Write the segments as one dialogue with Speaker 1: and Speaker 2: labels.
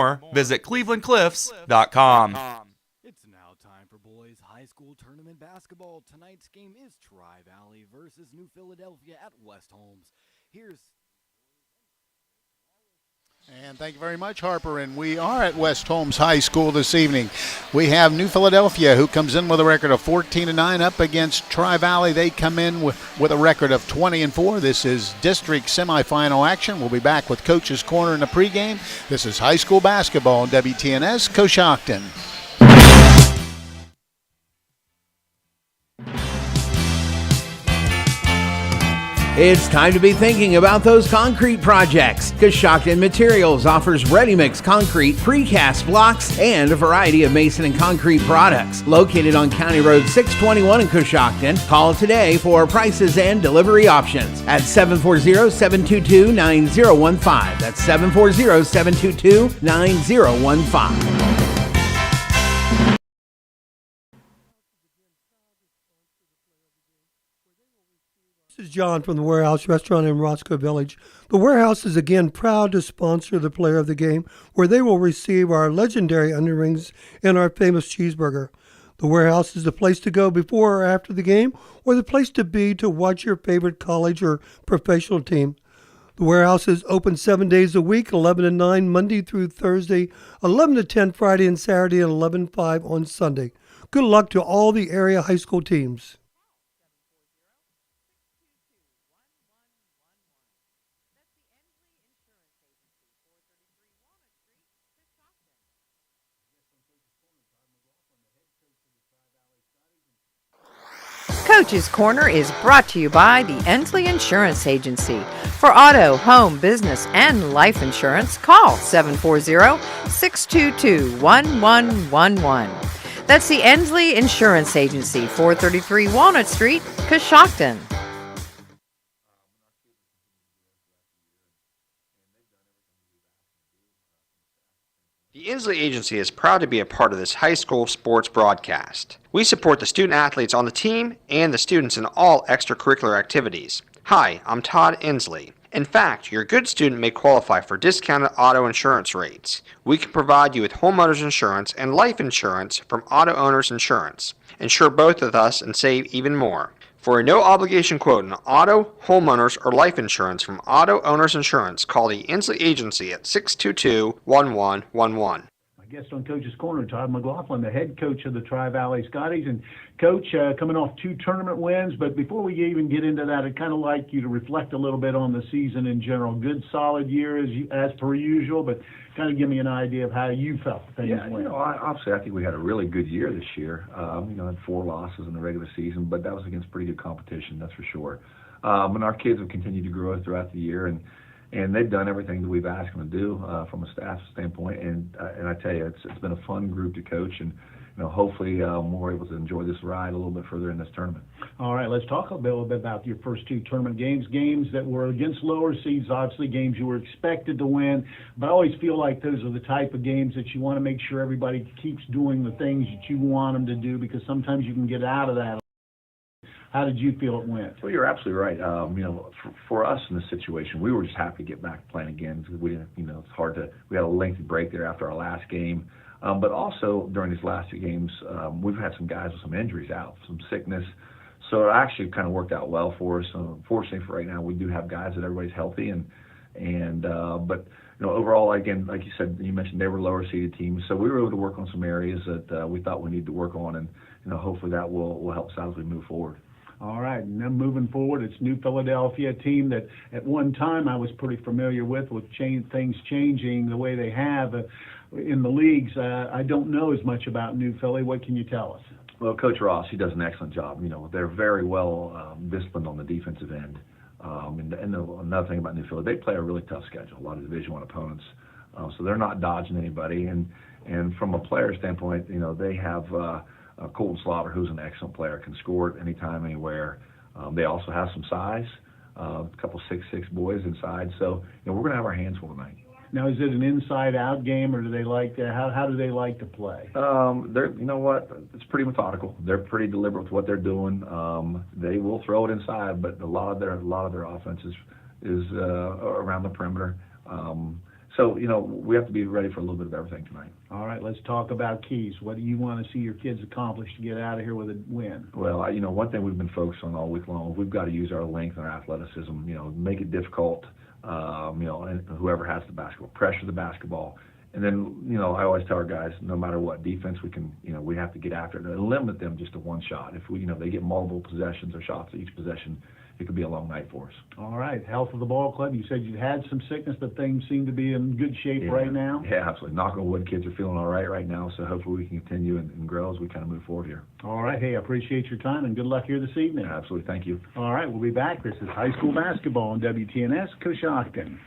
Speaker 1: more, visit clevelandcliffs.com.
Speaker 2: It's now time for boys high school tournament basketball. Tonight's game is Tri-Valley versus New Philadelphia at West Holmes.
Speaker 3: And thank you very much, Harper. And we are at West Holmes High School this evening. We have New Philadelphia, who comes in with a record of 14-9 up against Tri-Valley. They come in with a record of 20-4. This is district semifinal action. We'll be back with Coach's Corner in the pregame. This is high school basketball on WTNS, Coshocton.
Speaker 4: It's time to be thinking about those concrete projects. Coshocton Materials offers ready-mix concrete, precast blocks, and a variety of mason and concrete products. Located on County Road 621 in Coshocton, call today for prices and delivery options at 740-722-9015. That's 740-722-9015.
Speaker 5: This is John from the Warehouse Restaurant in Roscoe Village. The Warehouse is again proud to sponsor the player of the game, where they will receive our legendary onion rings and our famous cheeseburger. The Warehouse is the place to go before or after the game, or the place to be to watch your favorite college or professional team. The Warehouse is open 7 days a week, 11 to 9 Monday through Thursday, 11 to 10 Friday and Saturday, and 11 to 5 on Sunday. Good luck to all the area high school teams.
Speaker 6: Coach's Corner is brought to you by the Ensley Insurance Agency. For auto, home, business, and life insurance, call 740-622-1111. That's the Ensley Insurance Agency, 433 Walnut Street, Coshocton.
Speaker 7: The Ensley Agency is proud to be a part of this high school sports broadcast. We support the student athletes on the team and the students in all extracurricular activities. Hi, I'm Todd Ensley. In fact, your good student may qualify for discounted auto insurance rates. We can provide you with homeowners insurance and life insurance from Auto Owners Insurance. Insure both with us and save even more. For a no-obligation quote on auto, homeowners, or life insurance from Auto Owners Insurance, call the Ensley Agency at 622-1111.
Speaker 8: My guest on Coach's Corner, Todd McLaughlin, the head coach of the Tri-Valley Scotties. And, Coach, coming off 2 tournament wins, but before we even get into that, I'd kind of like you to reflect a little bit on the season in general. Good, solid year as per usual, but kind of give me an idea of how you felt things went.
Speaker 9: Obviously, I think we had a really good year this year. Had 4 losses in the regular season, but that was against pretty good competition, that's for sure. And our kids have continued to grow throughout the year, and they've done everything that we've asked them to do from a staff standpoint. And I tell you, it's been a fun group to coach, and hopefully we're able to enjoy this ride a little bit further in this tournament.
Speaker 8: All right, let's talk a little bit about your first 2 tournament games that were against lower seeds, obviously games you were expected to win, but I always feel like those are the type of games that you want to make sure everybody keeps doing the things that you want them to do, because sometimes you can get out of that. How did you feel it went?
Speaker 9: Well, you're absolutely right. For us in this situation, we were just happy to get back to playing again, because it's hard to. We had a lengthy break there after our last game, but also during these last 2 games, we've had some guys with some injuries out, some sickness, so it actually kind of worked out well for us. Fortunately, for right now, we do have guys that everybody's healthy, but overall, again, like you said, you mentioned they were lower seeded teams, so we were able to work on some areas that we thought we needed to work on, and hopefully that will help us out as we move forward.
Speaker 8: All right, and then moving forward, it's New Philadelphia, a team that at one time I was pretty familiar with things changing the way they have in the leagues. I don't know as much about New Philly. What can you tell us?
Speaker 9: Well, Coach Ross, he does an excellent job. They're very well disciplined on the defensive end. And another thing about New Philly, they play a really tough schedule, a lot of Division I opponents. So they're not dodging anybody. And from a player standpoint, they have Colton Slaughter, who's an excellent player, can score anytime, anywhere. They also have some size, a couple 6'6" boys inside. So we're going to have our hands full tonight.
Speaker 8: Now, is it an inside-out game, or do they like to? How do they like to play?
Speaker 9: It's pretty methodical. They're pretty deliberate with what they're doing. They will throw it inside, but a lot of their offense is around the perimeter. So, we have to be ready for a little bit of everything tonight.
Speaker 8: All right, let's talk about keys. What do you want to see your kids accomplish to get out of here with a win?
Speaker 9: Well, one thing we've been focused on all week long, we've got to use our length and our athleticism, make it difficult, and whoever has the basketball, pressure the basketball. And then, I always tell our guys, no matter what defense we can, we have to get after it and limit them just to one shot. If they get multiple possessions or shots at each possession, it could be a long night for us.
Speaker 8: All right, health of the ball club. You said you had some sickness, but things seem to be in good shape right now.
Speaker 9: Yeah, absolutely. Knock on wood, kids are feeling all right now, so hopefully we can continue and grow as we kind of move forward here.
Speaker 8: All right, hey, I appreciate your time and good luck here this evening.
Speaker 9: Absolutely, thank you.
Speaker 8: All right, we'll be back. This is high school basketball on WTNS, Coshocton.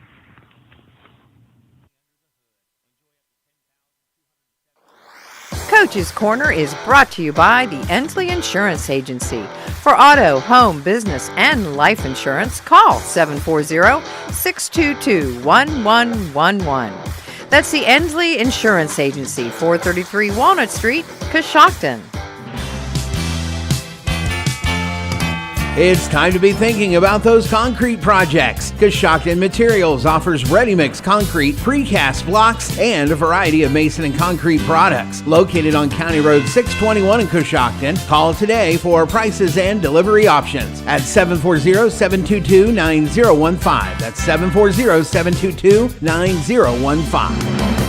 Speaker 6: Coach's Corner is brought to you by the Ensley Insurance Agency. For auto, home, business, and life insurance, call 740-622-1111. That's the Ensley Insurance Agency, 433 Walnut Street, Coshocton.
Speaker 4: It's time to be thinking about those concrete projects. Coshocton Materials offers ready-mix concrete, precast blocks, and a variety of mason and concrete products. Located on County Road 621 in Coshocton, call today for prices and delivery options at 740-722-9015. That's 740-722-9015.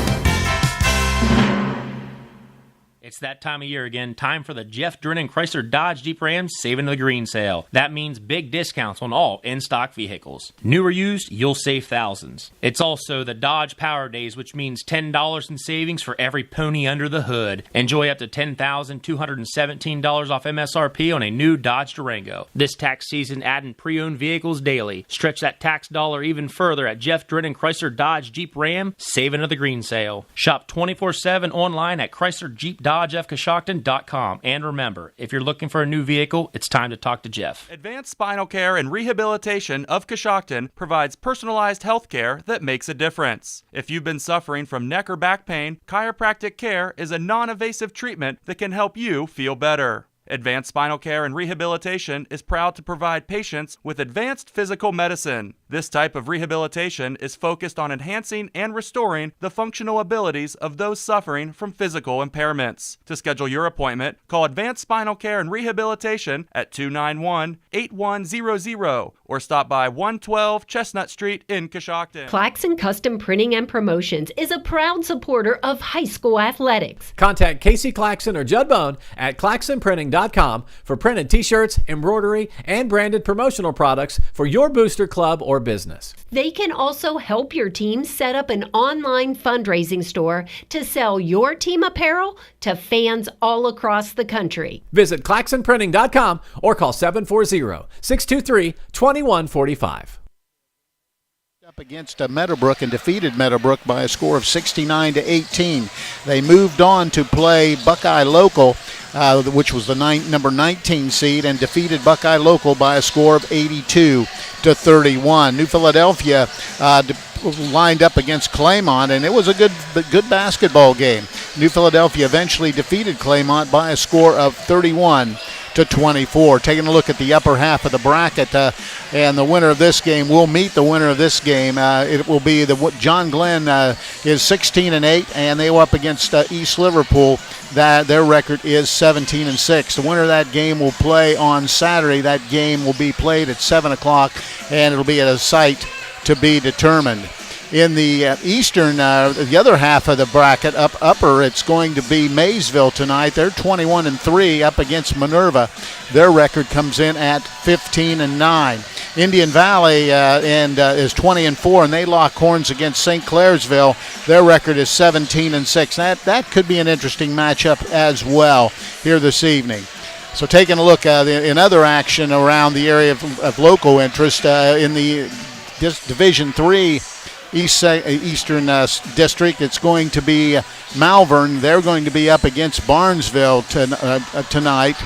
Speaker 10: It's that time of year again. Time for the Jeff Drennan Chrysler Dodge Jeep Ram Saving the Green sale. That means big discounts on all in-stock vehicles. New or used, you'll save thousands. It's also the Dodge Power Days, which means $10 in savings for every pony under the hood. Enjoy up to $10,217 off MSRP on a new Dodge Durango. This tax season, adding pre-owned vehicles daily. Stretch that tax dollar even further at Jeff Drennan Chrysler Dodge Jeep Ram Saving of the Green sale. Shop 24/7 online at ChryslerJeep.com. And remember, if you're looking for a new vehicle, it's time to talk to Jeff.
Speaker 1: Advanced Spinal Care and Rehabilitation of Coshocton provides personalized health care that makes a difference. If you've been suffering from neck or back pain, chiropractic care is a non-invasive treatment that can help you feel better. Advanced Spinal Care and Rehabilitation is proud to provide patients with advanced physical medicine. This type of rehabilitation is focused on enhancing and restoring the functional abilities of those suffering from physical impairments. To schedule your appointment, call Advanced Spinal Care and Rehabilitation at 291-8100 or stop by 112 Chestnut Street in Coshocton.
Speaker 11: Claxon Custom Printing and Promotions is a proud supporter of high school athletics.
Speaker 12: Contact Casey Claxon or Judd Bone at ClaxonPrinting.com for printed t-shirts, embroidery, and branded promotional products for your booster club or business.
Speaker 11: They can also help your team set up an online fundraising store to sell your team apparel to fans all across the country.
Speaker 12: Visit ClaxonPrinting.com or call 740-623-2145.
Speaker 3: Up against Meadowbrook and defeated Meadowbrook by a score of 69-18. They moved on to play Buckeye Local, which was the number 19 seed, and defeated Buckeye Local by a score of 82-31. New Philadelphia lined up against Claymont, and it was a good basketball game. New Philadelphia eventually defeated Claymont by a score of 31-24. Taking a look at the upper half of the bracket, and the winner of this game will meet the winner of this game. It will be John Glenn is 16-8, and they were up against East Liverpool. Their record is 17-6. The winner of that game will play on Saturday. That game will be played at 7 o'clock, and it'll be at a site to be determined. In the eastern, the other half of the bracket, upper, it's going to be Maysville tonight. They're 21-3 up against Minerva. Their record comes in at 15-9. Indian Valley is 20-4, and they lock horns against St. Clairsville. Their record is 17-6. That could be an interesting matchup as well here this evening. So taking a look in other action around the area of local interest in the Division III Eastern District, it's going to be Malvern. They're going to be up against Barnesville tonight.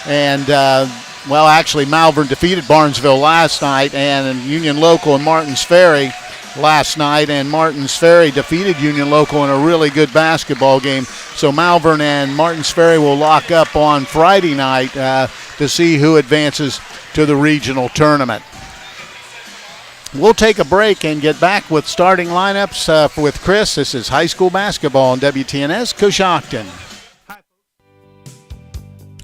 Speaker 3: And, actually, Malvern defeated Barnesville last night, and Union Local and Martins Ferry last night, and Martins Ferry defeated Union Local in a really good basketball game. So Malvern and Martins Ferry will lock up on Friday night to see who advances to the regional tournament. We'll take a break and get back with starting lineups with Chris. This is high school basketball on WTNS Coshocton.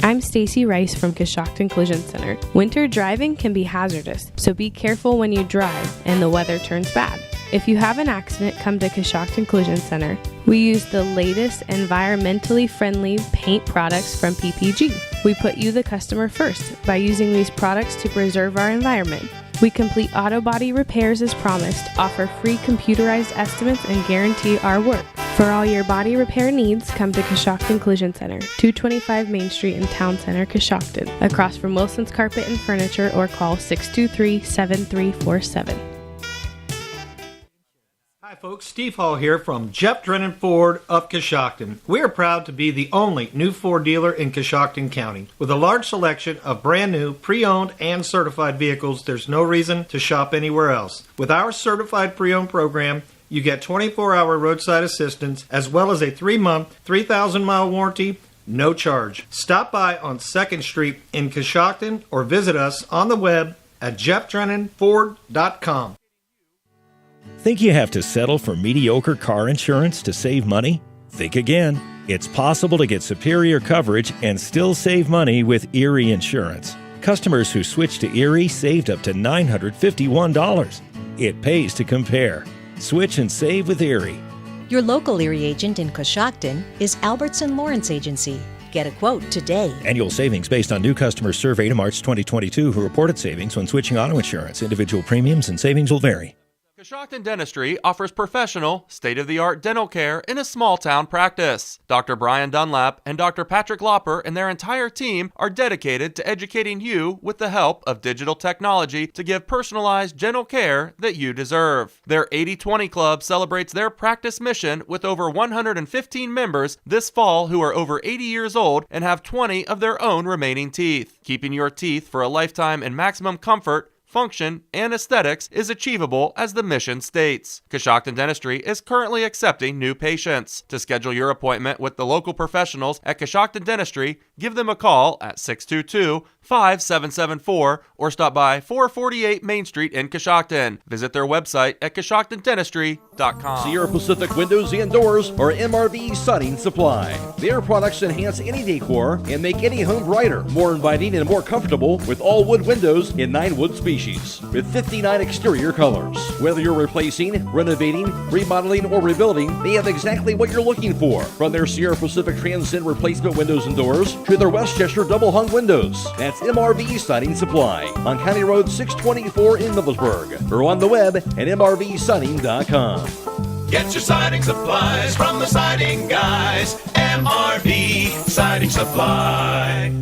Speaker 13: I'm Stacy Rice from Coshocton Collision Center. Winter driving can be hazardous, so be careful when you drive and the weather turns bad. If you have an accident, come to Coshocton Collision Center. We use the latest environmentally friendly paint products from PPG. We put you, the customer, first by using these products to preserve our environment. We complete auto body repairs as promised, offer free computerized estimates, and guarantee our work. For all your body repair needs, come to Coshocton Collision Center, 225 Main Street in Town Center, Coshocton, across from Wilson's Carpet and Furniture, or call 623-7347.
Speaker 14: Hi folks, Steve Hall here from Jeff Drennan Ford of Coshocton. We are proud to be the only new Ford dealer in Coshocton County. With a large selection of brand new, pre-owned, and certified vehicles, there's no reason to shop anywhere else. With our certified pre-owned program, you get 24-hour roadside assistance as well as a 3-month, 3,000-mile warranty, no charge. Stop by on 2nd Street in Coshocton or visit us on the web at jeffdrennanford.com.
Speaker 15: Think you have to settle for mediocre car insurance to save money? Think again. It's possible to get superior coverage and still save money with Erie Insurance. Customers who switched to Erie saved up to $951. It pays to compare. Switch and save with Erie.
Speaker 16: Your local Erie agent in Coshocton is Albertson Lawrence Agency. Get a quote today.
Speaker 15: Annual savings based on new customers surveyed in March 2022 who reported savings when switching auto insurance. Individual premiums and savings will vary.
Speaker 1: Coshocton Dentistry offers professional, state-of-the-art dental care in a small-town practice. Dr. Brian Dunlap and Dr. Patrick Lopper and their entire team are dedicated to educating you with the help of digital technology to give personalized dental care that you deserve. Their 80/20 Club celebrates their practice mission with over 115 members this fall who are over 80 years old and have 20 of their own remaining teeth. Keeping your teeth for a lifetime in maximum comfort, function, and aesthetics is achievable as the mission states. Coshocton Dentistry is currently accepting new patients. To schedule your appointment with the local professionals at Coshocton Dentistry, give them a call at 622-5774 or stop by 448 Main Street in Coshocton. Visit their website at CoshoctonDentistry.com.
Speaker 17: Sierra Pacific Windows and Doors or MRV Siding Supply. Their products enhance any decor and make any home brighter, more inviting, and more comfortable with all wood windows in 9 wood species with 59 exterior colors. Whether you're replacing, renovating, remodeling, or rebuilding, they have exactly what you're looking for. From their Sierra Pacific Transcend replacement windows and doors to their Westchester double hung windows. That's MRV Siding Supply on County Road 624 in Middlesburg or on the web at mrvsiding.com.
Speaker 18: Get your siding supplies from the siding guys. MRV Siding Supply.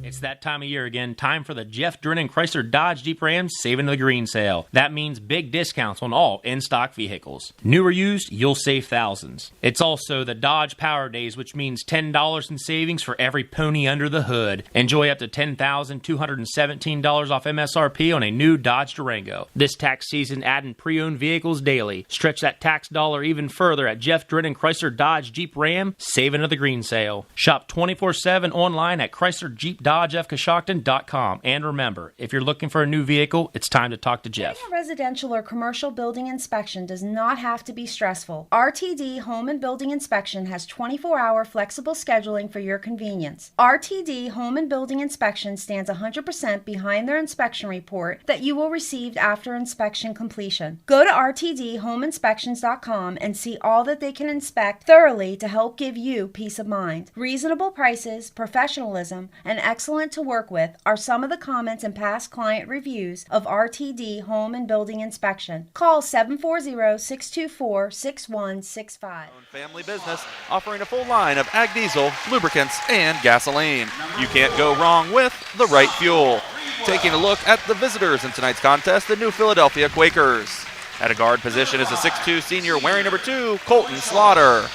Speaker 10: It's that time of year again. Time for the Jeff Drennan Chrysler Dodge Jeep Ram Saving the Green sale. That means big discounts on all in-stock vehicles. New or used, you'll save thousands. It's also the Dodge Power Days, which means $10 in savings for every pony under the hood. Enjoy up to $10,217 off MSRP on a new Dodge Durango. This tax season, adding pre-owned vehicles daily. Stretch that tax dollar even further at Jeff Drennan Chrysler Dodge Jeep Ram Saving of the Green sale. Shop 24/7 online at ChryslerJeepDodgeFCoshocton.com. And remember, if you're looking for a new vehicle, it's time to talk to Jeff.
Speaker 19: Getting a residential or commercial building inspection does not have to be stressful. RTD Home and Building Inspection has 24-hour flexible scheduling for your convenience. RTD Home and Building Inspection stands 100% behind their inspection report that you will receive after inspection completion. Go to rtdhomeinspections.com and see all that they can inspect thoroughly to help give you peace of mind. Reasonable prices, professionalism, and excellent to work with are some of the comments and past client reviews of RTD Home and Building Inspection. Call 740-624-6165.
Speaker 1: Family business offering a full line of ag diesel, lubricants, and gasoline. You can't go wrong with the right fuel. Taking a look at the visitors in tonight's contest, the New Philadelphia Quakers. At a guard position is a 6'2 senior wearing number 2, Colton Slaughter.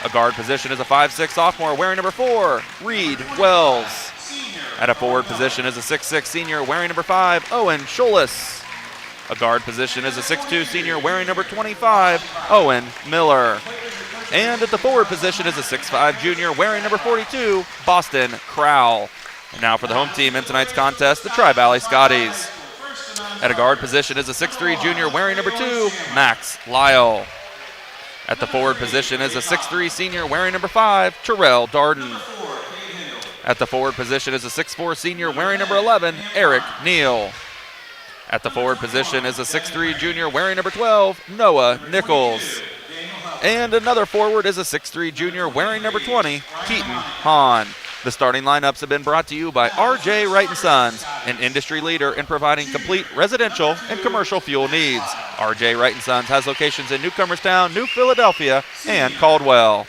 Speaker 1: A guard position is a 5'6 sophomore wearing number 4, Reed Wells. At a forward position is a 6'6 senior wearing number 5, Owen Scholas. A guard position is a 6'2 senior wearing number 25, Owen Miller. And at the forward position is a 6'5 junior wearing number 42, Boston Crowell. And now for the home team in tonight's contest, the Tri-Valley Scotties. At a guard position is a 6'3 junior wearing number 2, Max Lyle. At the forward position is a 6'3 senior wearing number 5, Terrell Darden. At the forward position is a 6'4 senior wearing number 11, Eric Neal. At the forward position is a 6'3 junior wearing number 12, Noah Nichols. And another forward is a 6'3 junior wearing number 20, Keaton Hahn. The starting lineups have been brought to you by R.J. Wright & Sons, an industry leader in providing complete residential and commercial fuel needs. R.J. Wright & Sons has locations in Newcomerstown, New Philadelphia, and Caldwell.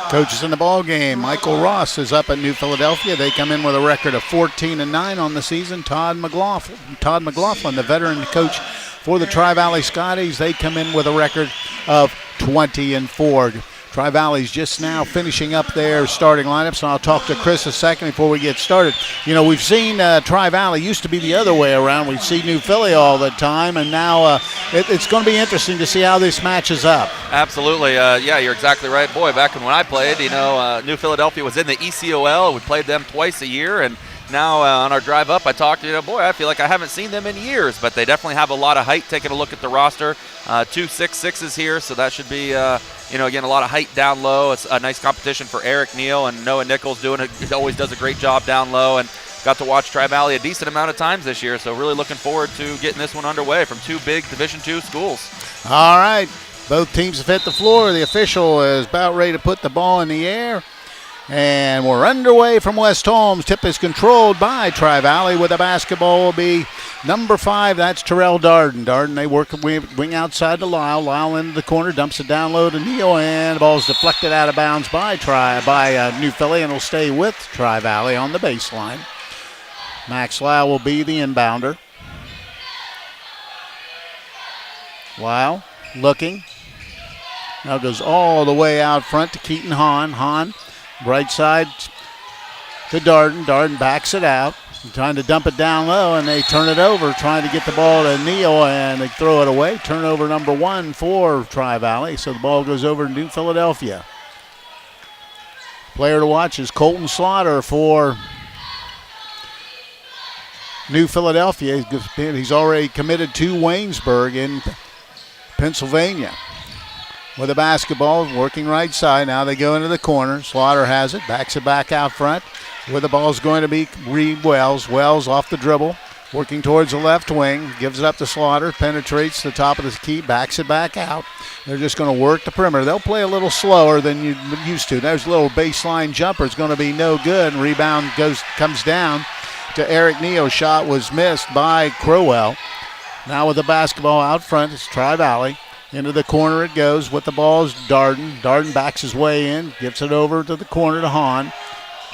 Speaker 3: Coaches in the ball game. Michael Ross is up at New Philadelphia. They come in with a record of 14-9 on the season. Todd McLaughlin, the veteran coach for the Tri-Valley Scotties, they come in with a record of 20-4. Tri-Valley's just now finishing up their starting lineups, and I'll talk to Chris a second before we get started. You know, we've seen Tri-Valley used to be the other way around. We see New Philly all the time, and now it's going to be interesting to see how this matches up.
Speaker 1: Absolutely. Yeah, you're exactly right. Boy, back when I played, New Philadelphia was in the ECOL. We played them twice a year, and now on our drive up, I talked, boy, I feel like I haven't seen them in years, but they definitely have a lot of height. Taking a look at the roster, 2 6'6s here, so that should be, again, a lot of height down low. It's a nice competition for Eric Neal, and Noah Nichols he always does a great job down low, and got to watch Tri-Valley a decent amount of times this year, so really looking forward to getting this one underway from 2 big Division II schools.
Speaker 3: All right, both teams have hit the floor. The official is about ready to put the ball in the air. And we're underway from West Holmes. Tip is controlled by Tri-Valley, with the basketball will be number 5. That's Terrell Darden. Darden, they work wing outside to Lyle. Lyle into the corner, dumps it down low to Neal, and the ball's deflected out of bounds by New Philly, and will stay with Tri-Valley on the baseline. Max Lyle will be the inbounder. Lyle looking. Now goes all the way out front to Keaton Hahn. Hahn, right side to Darden. Darden backs it out. Trying to dump it down low, and they turn it over, trying to get the ball to Neal, and they throw it away. Turnover number 1 for Tri-Valley, so the ball goes over to New Philadelphia. Player to watch is Colton Slaughter for New Philadelphia. He's already committed to Waynesburg in Pennsylvania. With the basketball, working right side. Now they go into the corner. Slaughter has it, backs it back out front. Where the ball's going to be Reed Wells. Wells off the dribble, working towards the left wing. Gives it up to Slaughter, penetrates the top of the key, backs it back out. They're just going to work the perimeter. They'll play a little slower than you used to. There's a little baseline jumper. It's going to be no good. And rebound comes down to Eric Neal. Shot was missed by Crowell. Now with the basketball out front, it's Tri-Valley. Into the corner it goes. With the ball is Darden. Darden backs his way in, gives it over to the corner to Hahn.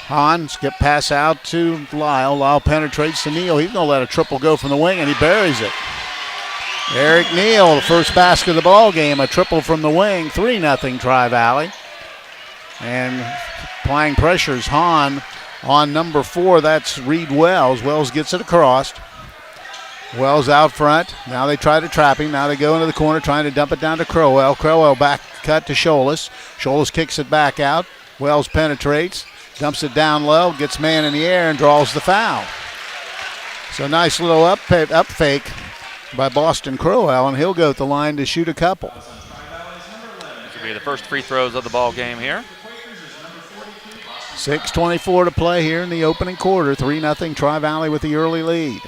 Speaker 3: Hahn skip pass out to Lyle. Lyle penetrates to Neal. He's going to let a triple go from the wing, and he buries it. Eric Neal, the first basket of the ball game, a triple from the wing, 3-0 Tri-Valley. And applying pressure is Hahn on number 4. That's Reed Wells. Wells gets it across. Wells out front. Now they try to trap him. Now they go into the corner trying to dump it down to Crowell. Crowell back cut to Scholas. Scholas kicks it back out. Wells penetrates. Dumps it down low. Gets man in the air and draws the foul. So nice little up fake by Boston Crowell, and he'll go at the line to shoot a couple.
Speaker 1: This will be the first free throws of the ball game here.
Speaker 3: 6:24 to play here in the opening quarter. 3-0 Tri-Valley with the early lead.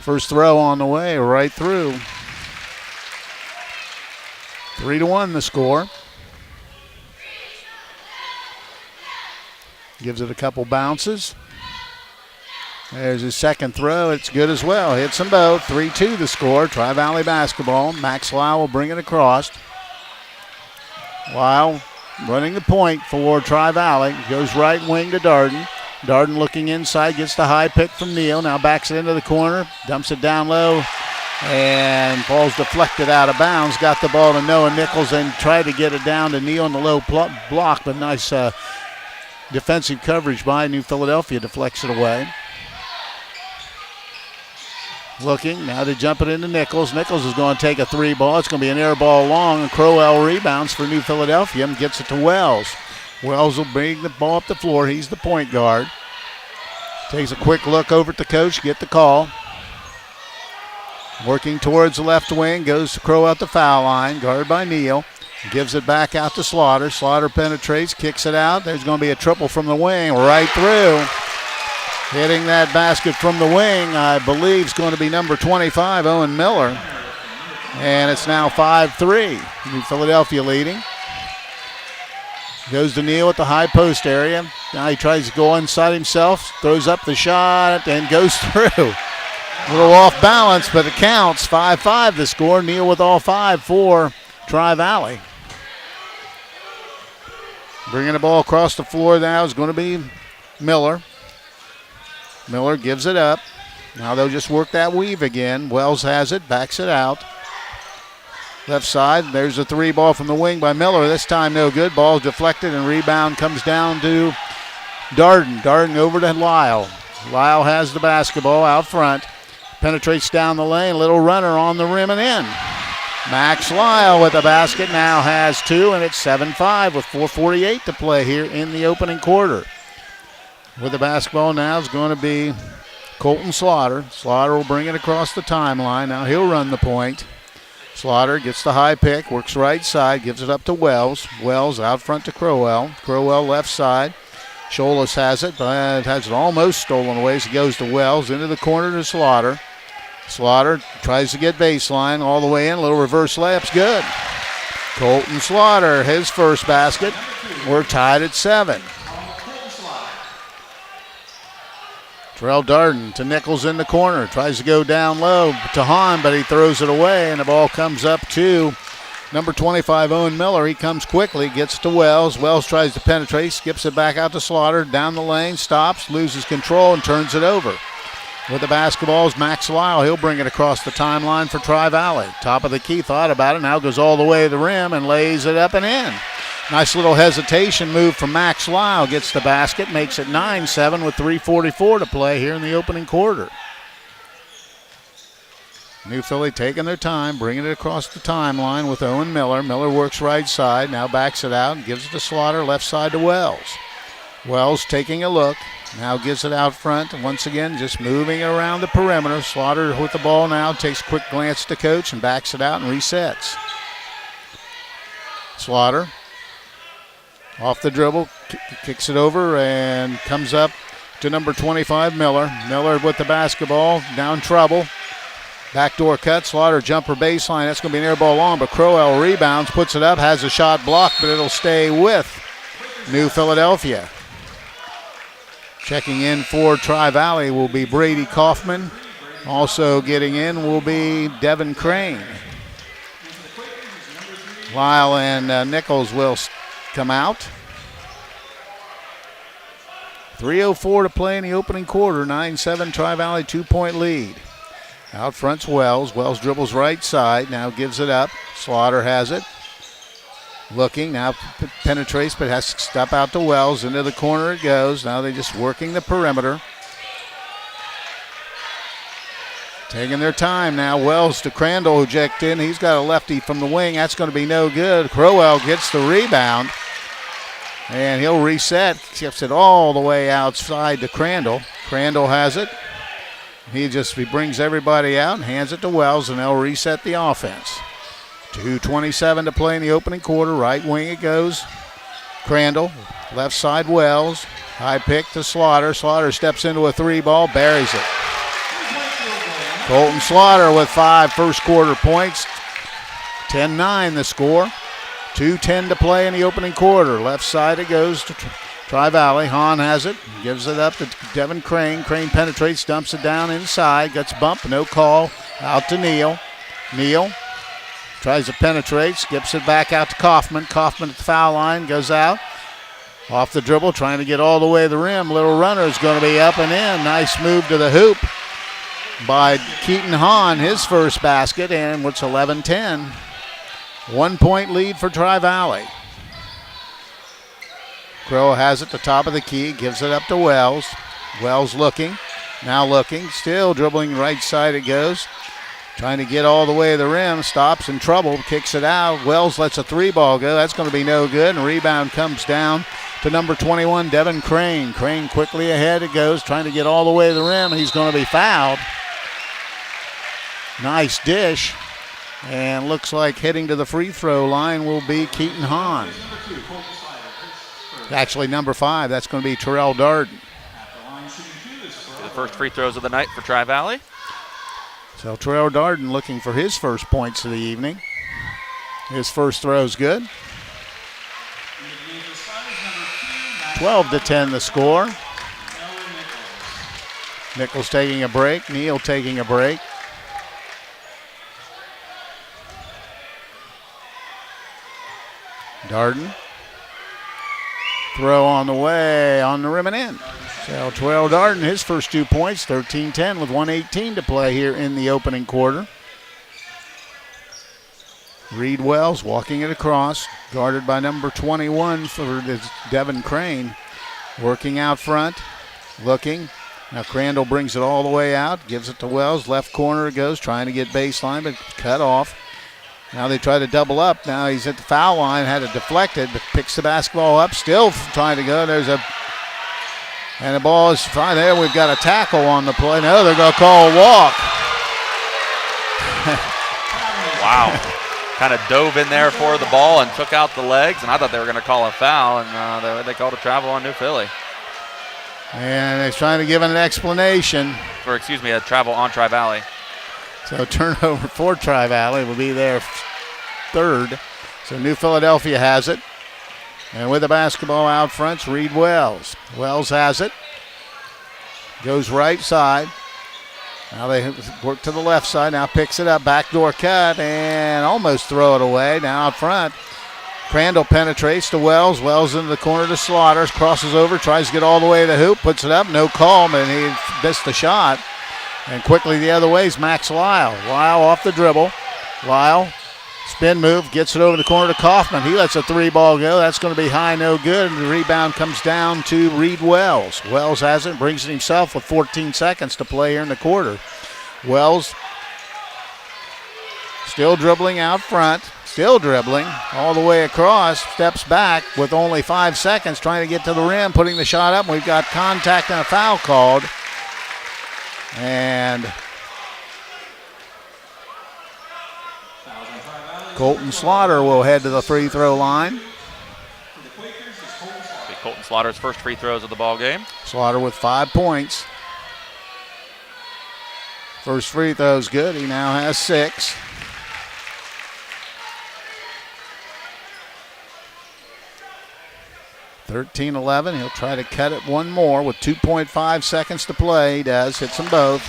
Speaker 3: First throw on the way, right through. 3-1 the score. Gives it a couple bounces. There's his second throw. It's good as well. Hits them both. 3-2 the score. Tri-Valley basketball. Max Lyle will bring it across. Lyle running the point for Tri-Valley. Goes right wing to Darden. Darden looking inside, gets the high pick from Neal. Now backs it into the corner, dumps it down low, and ball's deflected out of bounds. Got the ball to Noah Nichols and tried to get it down to Neal in the low block, but nice defensive coverage by New Philadelphia. Deflects it away. Looking, now they jump it into Nichols. Nichols is going to take a 3 ball. It's going to be an air ball long, and Crowell rebounds for New Philadelphia and gets it to Wells. Wells will bring the ball up the floor. He's the point guard. Takes a quick look over at the coach, get the call. Working towards the left wing, goes to Crow out the foul line, guarded by Neal. Gives it back out to Slaughter. Slaughter penetrates, kicks it out. There's going to be a triple from the wing, right through. Hitting that basket from the wing, I believe, is going to be number 25, Owen Miller. And it's now 5-3. New Philadelphia leading. Goes to Neal at the high post area. Now he tries to go inside himself, throws up the shot, and goes through. A little off balance, but it counts. 5-5 the score. Neal with all 5 for Tri-Valley. Bringing the ball across the floor now is going to be Miller. Miller gives it up. Now they'll just work that weave again. Wells has it, backs it out. Left side, there's a 3 ball from the wing by Miller. This time no good. Ball deflected and rebound comes down to Darden. Darden over to Lyle. Lyle has the basketball out front. Penetrates down the lane. Little runner on the rim and in. Max Lyle with the basket now has 2, and it's 7-5 with 4:48 to play here in the opening quarter. With the basketball now is going to be Colton Slaughter. Slaughter will bring it across the timeline. Now he'll run the point. Slaughter gets the high pick, works right side, gives it up to Wells. Wells out front to Crowell. Crowell left side. Scholas has it, but has it almost stolen away as he goes to Wells. Into the corner to Slaughter. Slaughter tries to get baseline all the way in. A little reverse layup's good. Colton Slaughter, his first basket. We're tied at 7. Terrell Darden to Nichols in the corner. Tries to go down low to Hahn, but he throws it away, and the ball comes up to number 25, Owen Miller. He comes quickly, gets to Wells. Wells tries to penetrate, skips it back out to Slaughter. Down the lane, stops, loses control, and turns it over. With the basketball is Max Lyle. He'll bring it across the timeline for Tri-Valley. Top of the key, thought about it. Now goes all the way to the rim and lays it up and in. Nice little hesitation move from Max Lyle. Gets the basket, makes it 9-7 with 3:44 to play here in the opening quarter. New Philly taking their time, bringing it across the timeline with Owen Miller. Miller works right side, now backs it out and gives it to Slaughter, left side to Wells. Wells taking a look, now gives it out front. And once again, just moving around the perimeter. Slaughter with the ball now, takes a quick glance to coach and backs it out and resets. Slaughter off the dribble, kicks it over and comes up to number 25, Miller. Miller with the basketball, down trouble. Backdoor cut, Slaughter jumper baseline. That's going to be an air ball long, but Crowell rebounds, puts it up, has a shot blocked, but it'll stay with New Philadelphia. Checking in for Tri-Valley will be Brady Kaufman. Also getting in will be Devin Crane. Lyle and Nichols will come out. 3:04 to play in the opening quarter. 9-7 Tri-Valley 2-point lead. Out front's Wells. Wells dribbles right side. Now gives it up. Slaughter has it. Looking. Now penetrates, but has to step out to Wells. Into the corner it goes. Now they're just working the perimeter. Taking their time now. Wells to Crandall, who jacked in. He's got a lefty from the wing. That's going to be no good. Crowell gets the rebound. And he'll reset. Shifts it all the way outside to Crandall. Crandall has it. He brings everybody out and hands it to Wells, and they'll reset the offense. 2:27 to play in the opening quarter. Right wing it goes. Crandall. Left side Wells. High pick to Slaughter. Slaughter steps into a 3-ball, buries it. Colton Slaughter with 5 first quarter points. 10-9 the score. 2:10 to play in the opening quarter. Left side it goes to Tri-Valley. Hahn has it. Gives it up to Devin Crane. Crane penetrates, dumps it down inside. Gets bumped, no call. Out to Neal. Neal tries to penetrate. Skips it back out to Kaufman. Kaufman at the foul line. Goes out. Off the dribble, trying to get all the way to the rim. Little runner is going to be up and in. Nice move to the hoop by Keaton Hahn. His first basket, and it's 11-10. 1-point lead for Tri-Valley. Crow has it, the top of the key, gives it up to Wells. Wells looking, now looking, still dribbling right side it goes. Trying to get all the way to the rim, stops in trouble, kicks it out. Wells lets a 3-ball go, that's going to be no good, and rebound comes down to number 21, Devin Crane. Crane quickly ahead it goes, trying to get all the way to the rim, and he's going to be fouled. Nice dish. And looks like heading to the free throw line will be Keaton Hahn. Actually, number 5, that's going to be Terrell Darden.
Speaker 1: The first free throws of the night for Tri-Valley.
Speaker 3: So Terrell Darden looking for his first points of the evening. His first throw is good. 12-10 the score. Nichols taking a break. Neal taking a break. Darden. Throw on the way, on the rim and in. So Terrell Darden, his first 2 points, 13-10 with 1:18 to play here in the opening quarter. Reed Wells walking it across, guarded by number 21 for Devin Crane. Working out front, looking. Now Crandall brings it all the way out, gives it to Wells. Left corner it goes, trying to get baseline, but cut off. Now they try to double up. Now he's at the foul line, had it deflected, but picks the basketball up, still trying to go. And the ball is fine there. We've got a tackle on the play. No, they're going to call a walk.
Speaker 1: Wow. Kind of dove in there for the ball and took out the legs, and I thought they were going to call a foul, and they called a travel on New Philly.
Speaker 3: And they're trying to give an explanation.
Speaker 1: Or, excuse me, a travel on Tri-Valley.
Speaker 3: So turnover for Tri-Valley will be their third. So New Philadelphia has it. And with the basketball out front, Reed Wells. Wells has it. Goes right side. Now they work to the left side. Now picks it up. Backdoor cut and almost throw it away. Now out front. Crandall penetrates to Wells. Wells into the corner to Slaughter. Crosses over. Tries to get all the way to the hoop. Puts it up. No call, but he missed the shot. And quickly the other way is Max Lyle. Lyle off the dribble. Lyle, spin move, gets it over the corner to Kaufman. He lets a 3-ball go. That's going to be high, no good. And the rebound comes down to Reed Wells. Wells has it, brings it himself with 14 seconds to play here in the quarter. Wells still dribbling out front. Still dribbling all the way across. Steps back with only 5 seconds, trying to get to the rim, putting the shot up. We've got contact and a foul called. And Colton Slaughter will head to the free throw line.
Speaker 1: Colton Slaughter's first free throws of the ball game.
Speaker 3: Slaughter with 5 points. First free throw's good. He now has 6. (13-11). He'll try to cut it one more with 2.5 seconds to play. He does. Hits them both.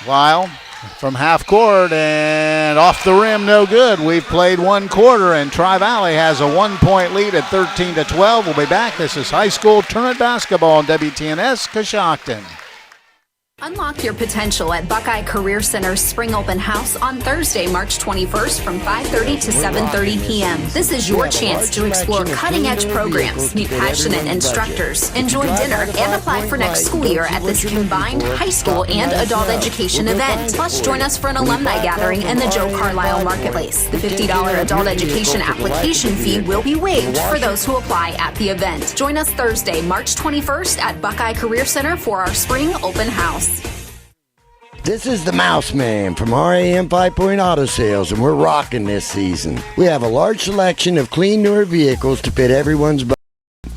Speaker 3: Lyle from half court and off the rim, no good. We've played one quarter and Tri-Valley has a 1-point lead at 13-12. We'll be back. This is high school tournament basketball on WTNS Coshocton.
Speaker 20: Unlock your potential at Buckeye Career Center's Spring Open House on Thursday, March 21st from 5:30 to 7:30 p.m. This is your chance to explore cutting-edge programs, meet passionate instructors, enjoy dinner, and apply for next school year at this combined high school and adult education event. Plus, join us for an alumni gathering in the Joe Carlisle Marketplace. The $50 adult education application fee will be waived for those who apply at the event. Join us Thursday, March 21st at Buckeye Career Center for our Spring Open House.
Speaker 21: This is the Mouse Man from RAM 5 Point Auto Sales, and we're rocking this season. We have a large selection of clean, newer vehicles to fit everyone's budget.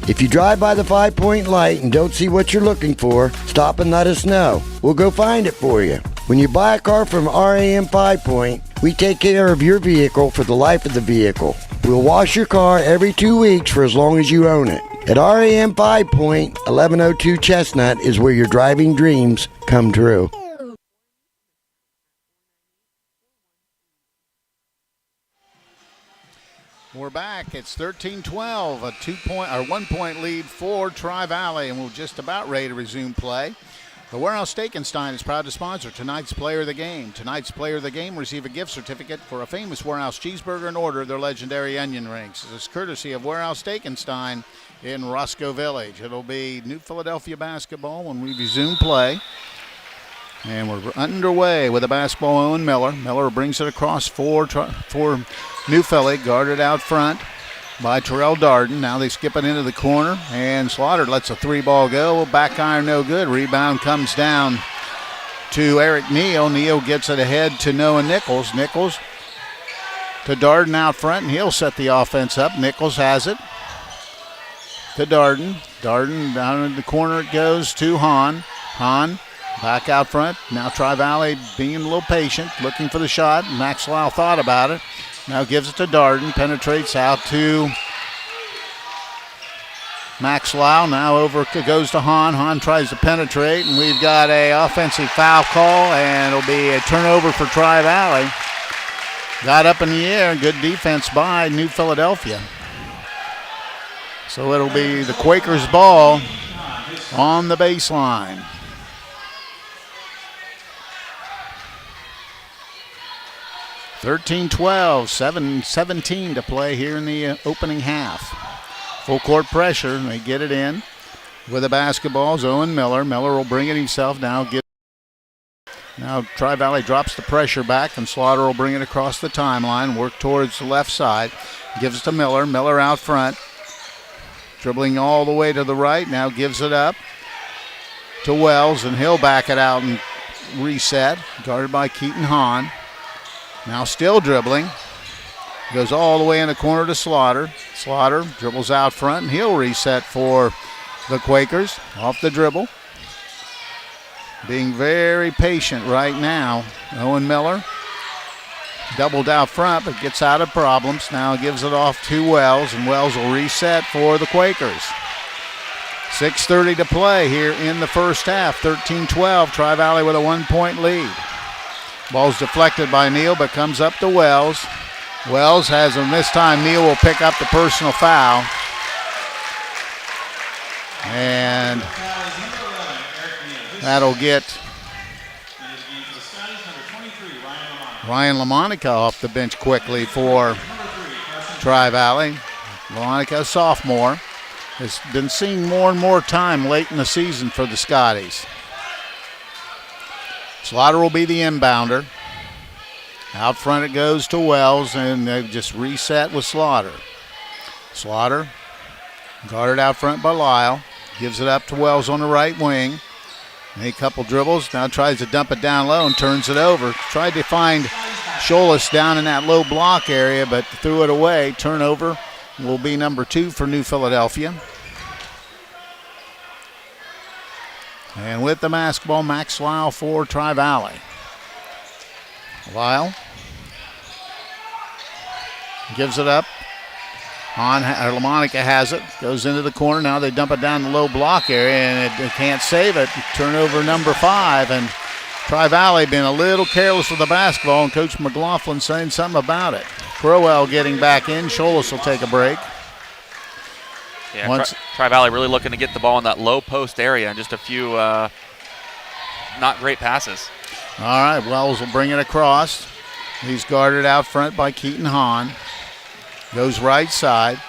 Speaker 21: If you drive by the 5 Point light and don't see what you're looking for, stop and let us know. We'll go find it for you. When you buy a car from RAM 5 Point, we take care of your vehicle for the life of the vehicle. We'll wash your car every 2 weeks for as long as you own it. At RAM 5 Point, 1102 Chestnut is where your driving dreams come true.
Speaker 3: We're back. It's 13-12, a 1-point lead for Tri-Valley, and we're just about ready to resume play. The Warehouse Steak-N-Stein is proud to sponsor tonight's Player of the Game. Tonight's Player of the Game receive a gift certificate for a famous Warehouse cheeseburger and order their legendary onion rings. This is courtesy of Warehouse Steak-N-Stein in Roscoe Village. It'll be New Philadelphia basketball when we resume play. And we're underway with the basketball, Owen Miller. Miller brings it across for New Philly, guarded out front by Terrell Darden. Now they skip it into the corner, and Slaughter lets a 3-ball go. Back iron, no good. Rebound comes down to Eric Neal. Neal gets it ahead to Noah Nichols. Nichols to Darden out front, and he'll set the offense up. Nichols has it to Darden. Darden down in the corner it goes to Hahn. Hahn back out front. Now Tri-Valley being a little patient, looking for the shot. Max Lyle thought about it. Now gives it to Darden. Penetrates out to Max Lyle. Now over goes to Hahn. Hahn tries to penetrate, and we've got a offensive foul call, and it'll be a turnover for Tri-Valley. Got up in the air. Good defense by New Philadelphia. So it'll be the Quakers' ball on the baseline. (13-12), 7:17 to play here in the opening half. Full court pressure, and they get it in with the basketball. Owen Miller. Miller will bring it himself now. Now Tri-Valley drops the pressure back, and Slaughter will bring it across the timeline, work towards the left side. Gives it to Miller. Miller out front. Dribbling all the way to the right. Now gives it up to Wells, and he'll back it out and reset. Guarded by Keaton Hahn. Now still dribbling. Goes all the way in the corner to Slaughter. Slaughter dribbles out front, and he'll reset for the Quakers off the dribble. Being very patient right now. Owen Miller doubled out front, but gets out of problems. Now gives it off to Wells, and Wells will reset for the Quakers. 6:30 to play here in the first half. 13-12, Tri-Valley with a 1-point lead. Ball's deflected by Neal, but comes up to Wells. Wells has him this time. Neal will pick up the personal foul. And that'll get Ryan LaMonica off the bench quickly for Tri-Valley. LaMonica, sophomore, has been seeing more and more time late in the season for the Scotties. Slaughter will be the inbounder. Out front it goes to Wells, and they just reset with Slaughter. Slaughter guarded out front by Lyle. Gives it up to Wells on the right wing. A couple dribbles. Now tries to dump it down low and turns it over. Tried to find Scholas down in that low block area, but threw it away. Turnover will be number 2 for New Philadelphia. And with the basketball, Max Lyle for Tri-Valley. Lyle gives it up. LaMonica has it. Goes into the corner. Now they dump it down the low block area, and it can't save it. Turnover number 5. And Tri-Valley being a little careless with the basketball, and Coach McLaughlin saying something about it. Crowell getting back in. Scholas will take a break.
Speaker 1: Yeah, Tri-Valley really looking to get the ball in that low post area, and just a few not great passes.
Speaker 3: All right, Wells will bring it across. He's guarded out front by Keaton Hahn. Goes right side.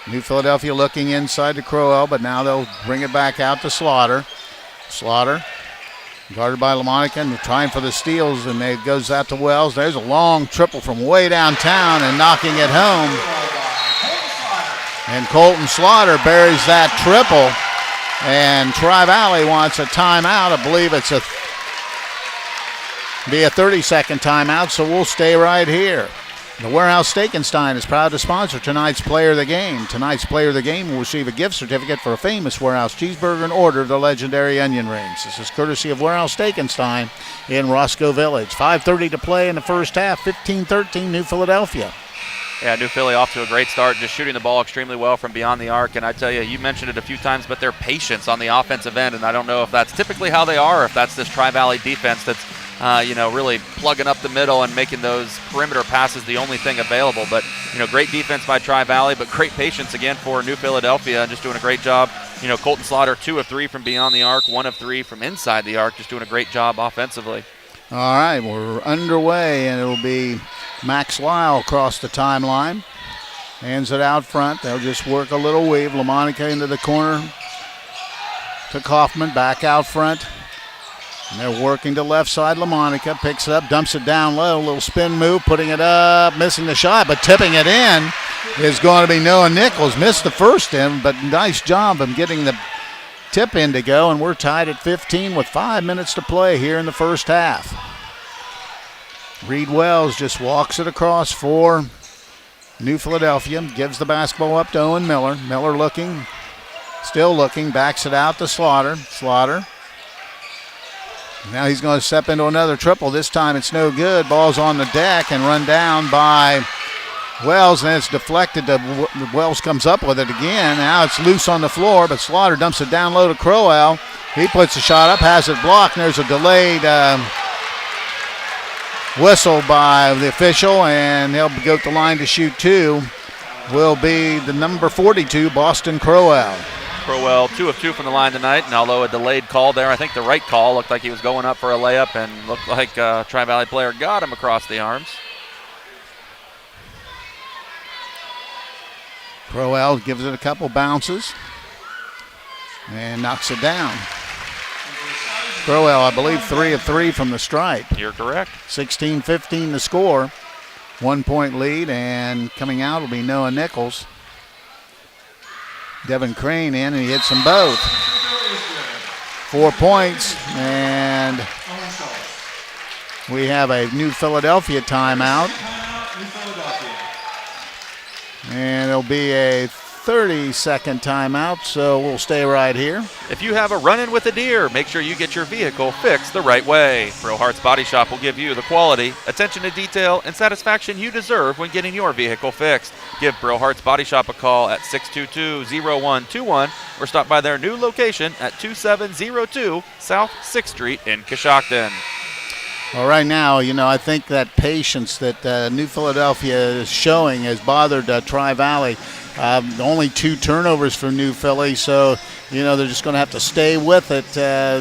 Speaker 3: New Philadelphia looking inside to Crowell, but now they'll bring it back out to Slaughter. Slaughter guarded by LaMonica, and they're trying for the steals, and it goes out to Wells. There's a long triple from way downtown and knocking it home. And Colton Slaughter buries that triple, and Tri-Valley wants a timeout. I believe it's be a 30-second timeout, so we'll stay right here. The Warehouse Steakenstein is proud to sponsor tonight's Player of the Game. Tonight's Player of the Game will receive a gift certificate for a famous Warehouse cheeseburger and order of the legendary onion rings. This is courtesy of Warehouse Steakenstein in Roscoe Village. 5:30 to play in the first half, 15-13 New Philadelphia.
Speaker 1: Yeah, New Philly off to a great start, just shooting the ball extremely well from beyond the arc. And I tell you, you mentioned it a few times, but their patience on the offensive end, and I don't know if that's typically how they are, or if that's this Tri-Valley defense that's really plugging up the middle and making those perimeter passes the only thing available. But, great defense by Tri-Valley, but great patience again for New Philadelphia, and just doing a great job. Colton Slaughter, 2 of 3 from beyond the arc, 1 of 3 from inside the arc, just doing a great job offensively.
Speaker 3: All right, we're underway, and it'll be Max Lyle across the timeline. Hands it out front. They'll just work a little weave. LaMonica into the corner to Kaufman, back out front. And they're working to left side. LaMonica picks it up, dumps it down low. A little spin move, putting it up, missing the shot, but tipping it in is going to be Noah Nichols. Missed the first end, but nice job of getting the tip in to go, and we're tied at 15 with 5 minutes to play here in the first half. Reed Wells just walks it across for New Philadelphia, gives the basketball up to Owen Miller. Miller looking, still looking, backs it out to Slaughter. Slaughter. Now he's going to step into another triple. This time it's no good. Ball's on the deck and run down by Wells, and it's deflected. Wells comes up with it again. Now it's loose on the floor, but Slaughter dumps it down low to Crowell. He puts the shot up, has it blocked, and there's a delayed whistle by the official, and he'll go to the line to shoot two. Will be the number 42, Boston Crowell.
Speaker 2: Crowell 2 of 2 from the line tonight, and although a delayed call there, I think the right call looked like he was going up for a layup and looked like a Tri-Valley player got him across the arms.
Speaker 3: Crowell gives it a couple bounces and knocks it down. Crowell, I believe, 3 of 3 from the stripe.
Speaker 2: You're correct.
Speaker 3: 16-15 the score. 1 point lead, and coming out will be Noah Nichols. Devin Crane in, and he hits them both. 4 points, and we have a New Philadelphia timeout. And it'll be a 30-second timeout, so we'll stay right here.
Speaker 2: If you have a run-in with a deer, make sure you get your vehicle fixed the right way. Brohart's Body Shop will give you the quality, attention to detail, and satisfaction you deserve when getting your vehicle fixed. Give Brohart's Body Shop a call at 622-0121 or stop by their new location at 2702 South 6th Street in Coshocton.
Speaker 3: Well, right now, I think that patience that New Philadelphia is showing has bothered Tri-Valley. Only 2 turnovers for New Philly, so, they're just going to have to stay with it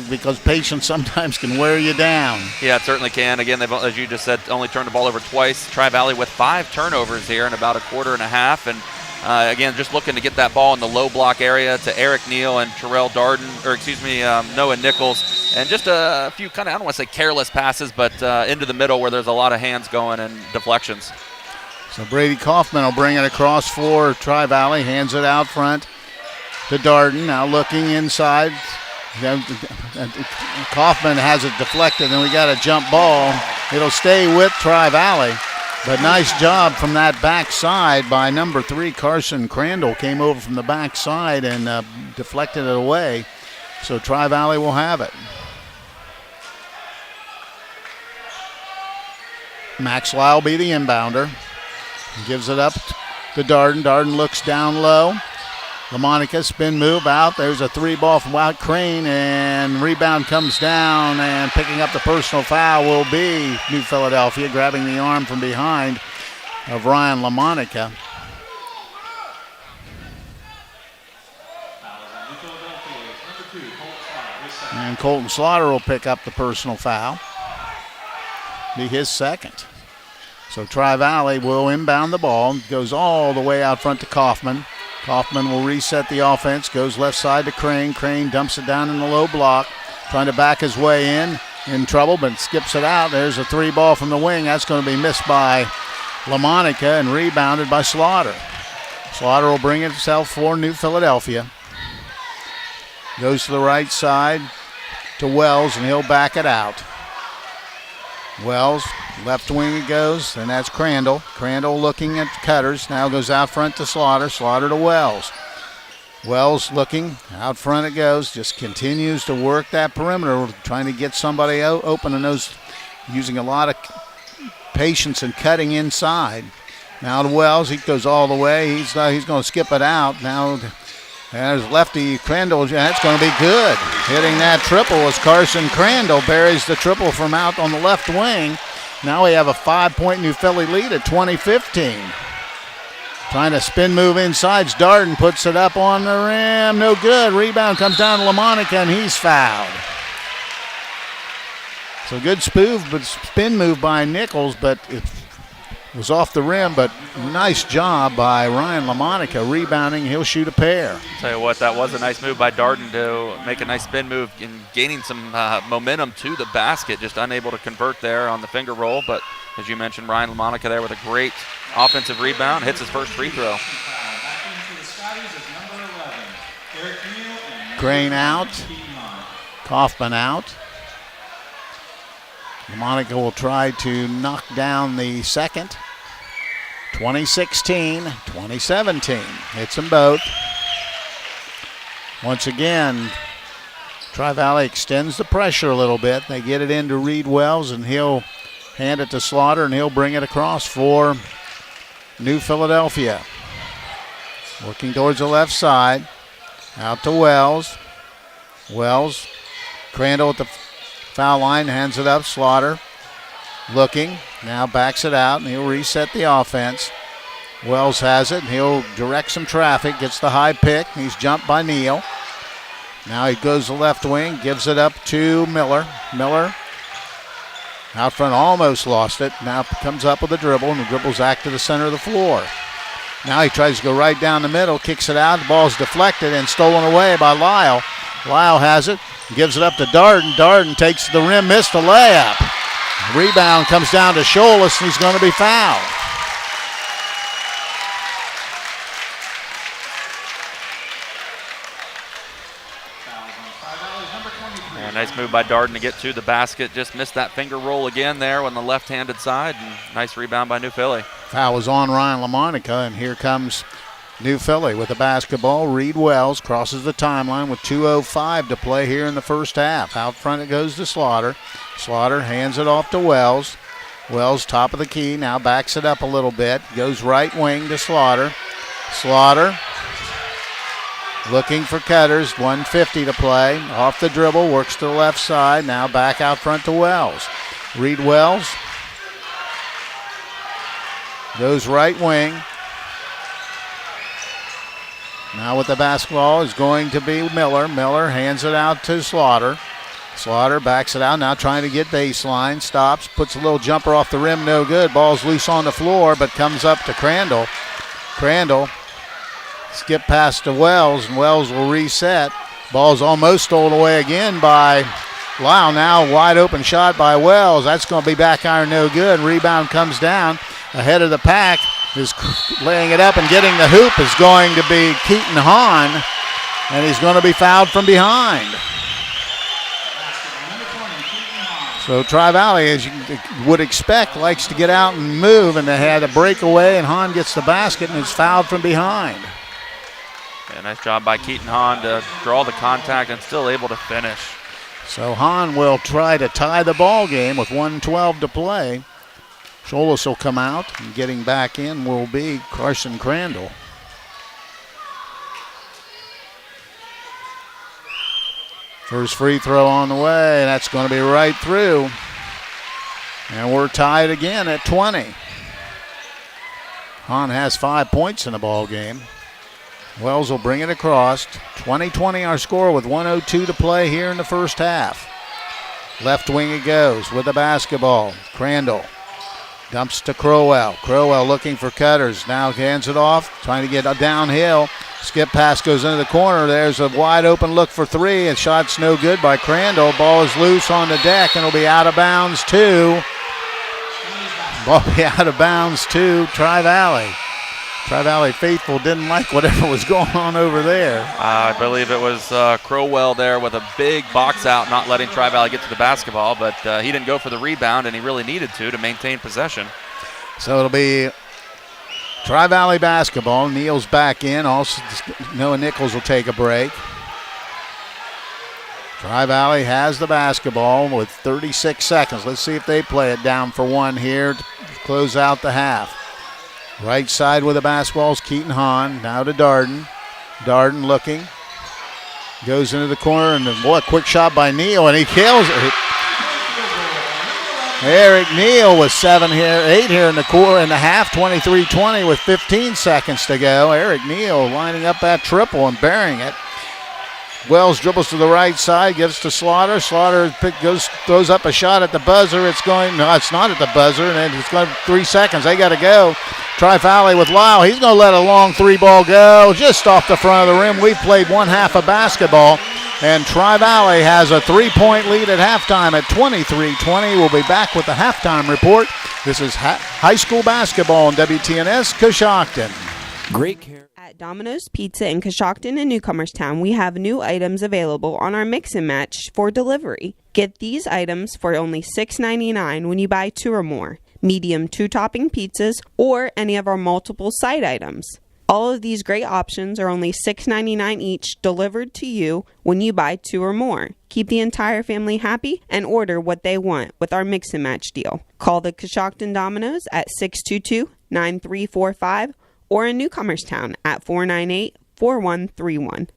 Speaker 3: because patience sometimes can wear you down.
Speaker 2: Yeah, it certainly can. Again, they've, as you just said, only turned the ball over twice. Tri-Valley with 5 turnovers here in about a quarter and a half, and again, just looking to get that ball in the low block area to Eric Neal and Terrell Darden, Noah Nichols. And just a few kind of, I don't want to say careless passes, but into the middle where there's a lot of hands going and deflections.
Speaker 3: So Brady Kaufman will bring it across for Tri-Valley, hands it out front to Darden. Now looking inside. Kaufman has it deflected, and we got a jump ball. It'll stay with Tri-Valley. But nice job from that backside by number 3, Carson Crandall. Came over from the backside and deflected it away. So Tri-Valley will have it. Maxwell will be the inbounder. Gives it up to Darden. Darden looks down low. LaMonica spin move out. There's a 3 ball from Wout Crane, and rebound comes down, and picking up the personal foul will be New Philadelphia, grabbing the arm from behind of Ryan LaMonica. And Colton Slaughter will pick up the personal foul. Be his second. So Tri-Valley will inbound the ball. Goes all the way out front to Kaufman. Kaufman will reset the offense. Goes left side to Crane. Crane dumps it down in the low block. Trying to back his way in trouble, but skips it out. There's a 3 ball from the wing. That's going to be missed by LaMonica and rebounded by Slaughter. Slaughter will bring it himself for New Philadelphia. Goes to the right side to Wells, and he'll back it out. Wells, left wing it goes, and that's Crandall. Crandall looking at Cutters, now goes out front to Slaughter. Slaughter to Wells. Wells looking, out front it goes, just continues to work that perimeter, trying to get somebody open, and those using a lot of patience and cutting inside. Now to Wells, he goes all the way. He's going to skip it out. Now there's lefty Crandall. That's going to be good. Hitting that triple was Carson Crandall. Buries the triple from out on the left wing. Now we have a 5-point New Philly lead at 20-15. Trying to spin move inside. Darden puts it up on the rim. No good. Rebound comes down to LaMonica, and he's fouled. So good spin move by Nichols, but it was off the rim, but nice job by Ryan LaMonica rebounding. He'll shoot a pair.
Speaker 2: Tell you what, that was a nice move by Darden to make a nice spin move and gaining some momentum to the basket. Just unable to convert there on the finger roll, but as you mentioned, Ryan LaMonica there with a great offensive rebound, hits his first free throw.
Speaker 3: Crane out. Kaufman out. Monica will try to knock down the second. 2016, 2017. Hits them both. Once again, Tri-Valley extends the pressure a little bit. They get it into Reed Wells, and he'll hand it to Slaughter, and he'll bring it across for New Philadelphia. Working towards the left side. Out to Wells. Wells, Crandall at the foul line, hands it up. Slaughter looking, now backs it out, and he'll reset the offense. Wells has it, and he'll direct some traffic, gets the high pick. He's jumped by Neal. Now he goes the left wing, gives it up to Miller. Miller out front, almost lost it. Now comes up with a dribble, and the dribble's back to the center of the floor. Now he tries to go right down the middle, kicks it out. The ball's deflected and stolen away by Lyle. Lyle has it, gives it up to Darden. Darden takes the rim, missed the layup. Rebound comes down to Scholas, and he's going to be fouled.
Speaker 2: Yeah, nice move by Darden to get to the basket. Just missed that finger roll again there on the left-handed side. And nice rebound by New Philly.
Speaker 3: Foul was on Ryan LaMonica, and here comes New Philly with the basketball. Reed Wells crosses the timeline with 2:05 to play here in the first half. Out front it goes to Slaughter. Slaughter hands it off to Wells. Wells top of the key, now backs it up a little bit. Goes right wing to Slaughter. Slaughter looking for cutters, 1:50 to play. Off the dribble, works to the left side. Now back out front to Wells. Reed Wells goes right wing. Now with the basketball is going to be Miller. Miller hands it out to Slaughter. Slaughter backs it out, now trying to get baseline. Stops, puts a little jumper off the rim, no good. Ball's loose on the floor, but comes up to Crandall. Crandall skip past to Wells, and Wells will reset. Ball's almost stolen away again by Lyle. Now wide open shot by Wells. That's going to be back iron, no good. Rebound comes down. Ahead of the pack is laying it up and getting the hoop is going to be Keaton Hahn, and he's going to be fouled from behind. So Tri-Valley, as you would expect, likes to get out and move, and they had a breakaway, and Hahn gets the basket and is fouled from behind.
Speaker 2: Yeah, nice job by Keaton Hahn to draw the contact and still able to finish.
Speaker 3: So Hahn will try to tie the ball game with 1:12 to play. Scholas will come out, and getting back in will be Carson Crandall. First free throw on the way, that's going to be right through. And we're tied again at 20. Hahn has 5 points in the ball game. Wells will bring it across. 20-20 our score with 1:02 to play here in the first half. Left wing it goes with the basketball. Crandall dumps to Crowell. Crowell looking for cutters. Now hands it off, trying to get downhill. Skip pass goes into the corner. There's a wide open look for three, and shot's no good by Crandall. Ball is loose on the deck, and it'll be out of bounds to. Ball be out of bounds to Tri-Valley. Tri-Valley faithful didn't like whatever was going on over there.
Speaker 2: I believe it was Crowell there with a big box out, not letting Tri-Valley get to the basketball, but he didn't go for the rebound, and he really needed to maintain possession.
Speaker 3: So it'll be Tri-Valley basketball. Neal's back in. Also, Noah Nichols will take a break. Tri-Valley has the basketball with 36 seconds. Let's see if they play it down for one here to close out the half. Right side with the basketball is Keaton Hahn. Now to Darden. Darden looking. Goes into the corner, and boy, quick shot by Neal, and he kills it. Eric Neal with 8 here in the half, 23-20 with 15 seconds to go. Eric Neal lining up that triple and burying it. Wells dribbles to the right side, gives to Slaughter. Slaughter throws up a shot at the buzzer. It's not at the buzzer, and it's going 3 seconds. They got to go. Tri-Valley with Lyle. He's going to let a long three ball go just off the front of the rim. We've played one half of basketball, and Tri-Valley has a 3-point lead at halftime at 23-20. We'll be back with the halftime report. This is high school basketball on WTNS Coshocton.
Speaker 5: Great care. At Domino's Pizza in Coshocton and Newcomerstown, we have new items available on our mix and match for delivery. Get these items for only $6.99 when you buy 2 or more. Medium 2-topping pizzas or any of our multiple side items. All of these great options are only $6.99 each, delivered to you when you buy 2 or more. Keep the entire family happy and order what they want with our mix and match deal. Call the Coshocton Domino's at 622-9345 or in Newcomerstown at 498-4131.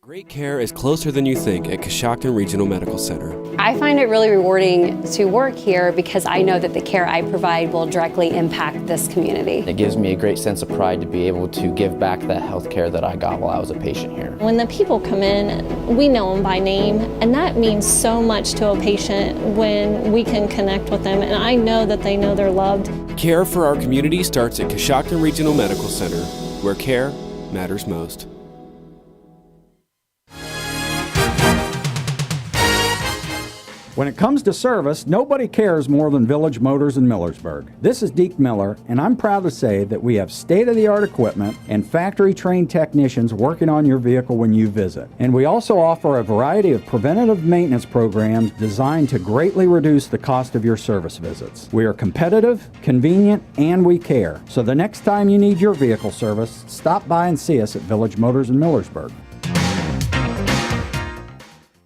Speaker 22: Great care is closer than you think at Coshocton Regional Medical Center.
Speaker 23: I find it really rewarding to work here because I know that the care I provide will directly impact this community.
Speaker 24: It gives me a great sense of pride to be able to give back that health care that I got while I was a patient here.
Speaker 25: When the people come in, we know them by name, and that means so much to a patient when we can connect with them, and I know that they know they're loved.
Speaker 22: Care for our community starts at Coshocton Regional Medical Center, where care matters most.
Speaker 26: When it comes to service, nobody cares more than Village Motors in Millersburg. This is Deke Miller, and I'm proud to say that we have state-of-the-art equipment and factory-trained technicians working on your vehicle when you visit. And we also offer a variety of preventative maintenance programs designed to greatly reduce the cost of your service visits. We are competitive, convenient, and we care. So the next time you need your vehicle service, stop by and see us at Village Motors in Millersburg.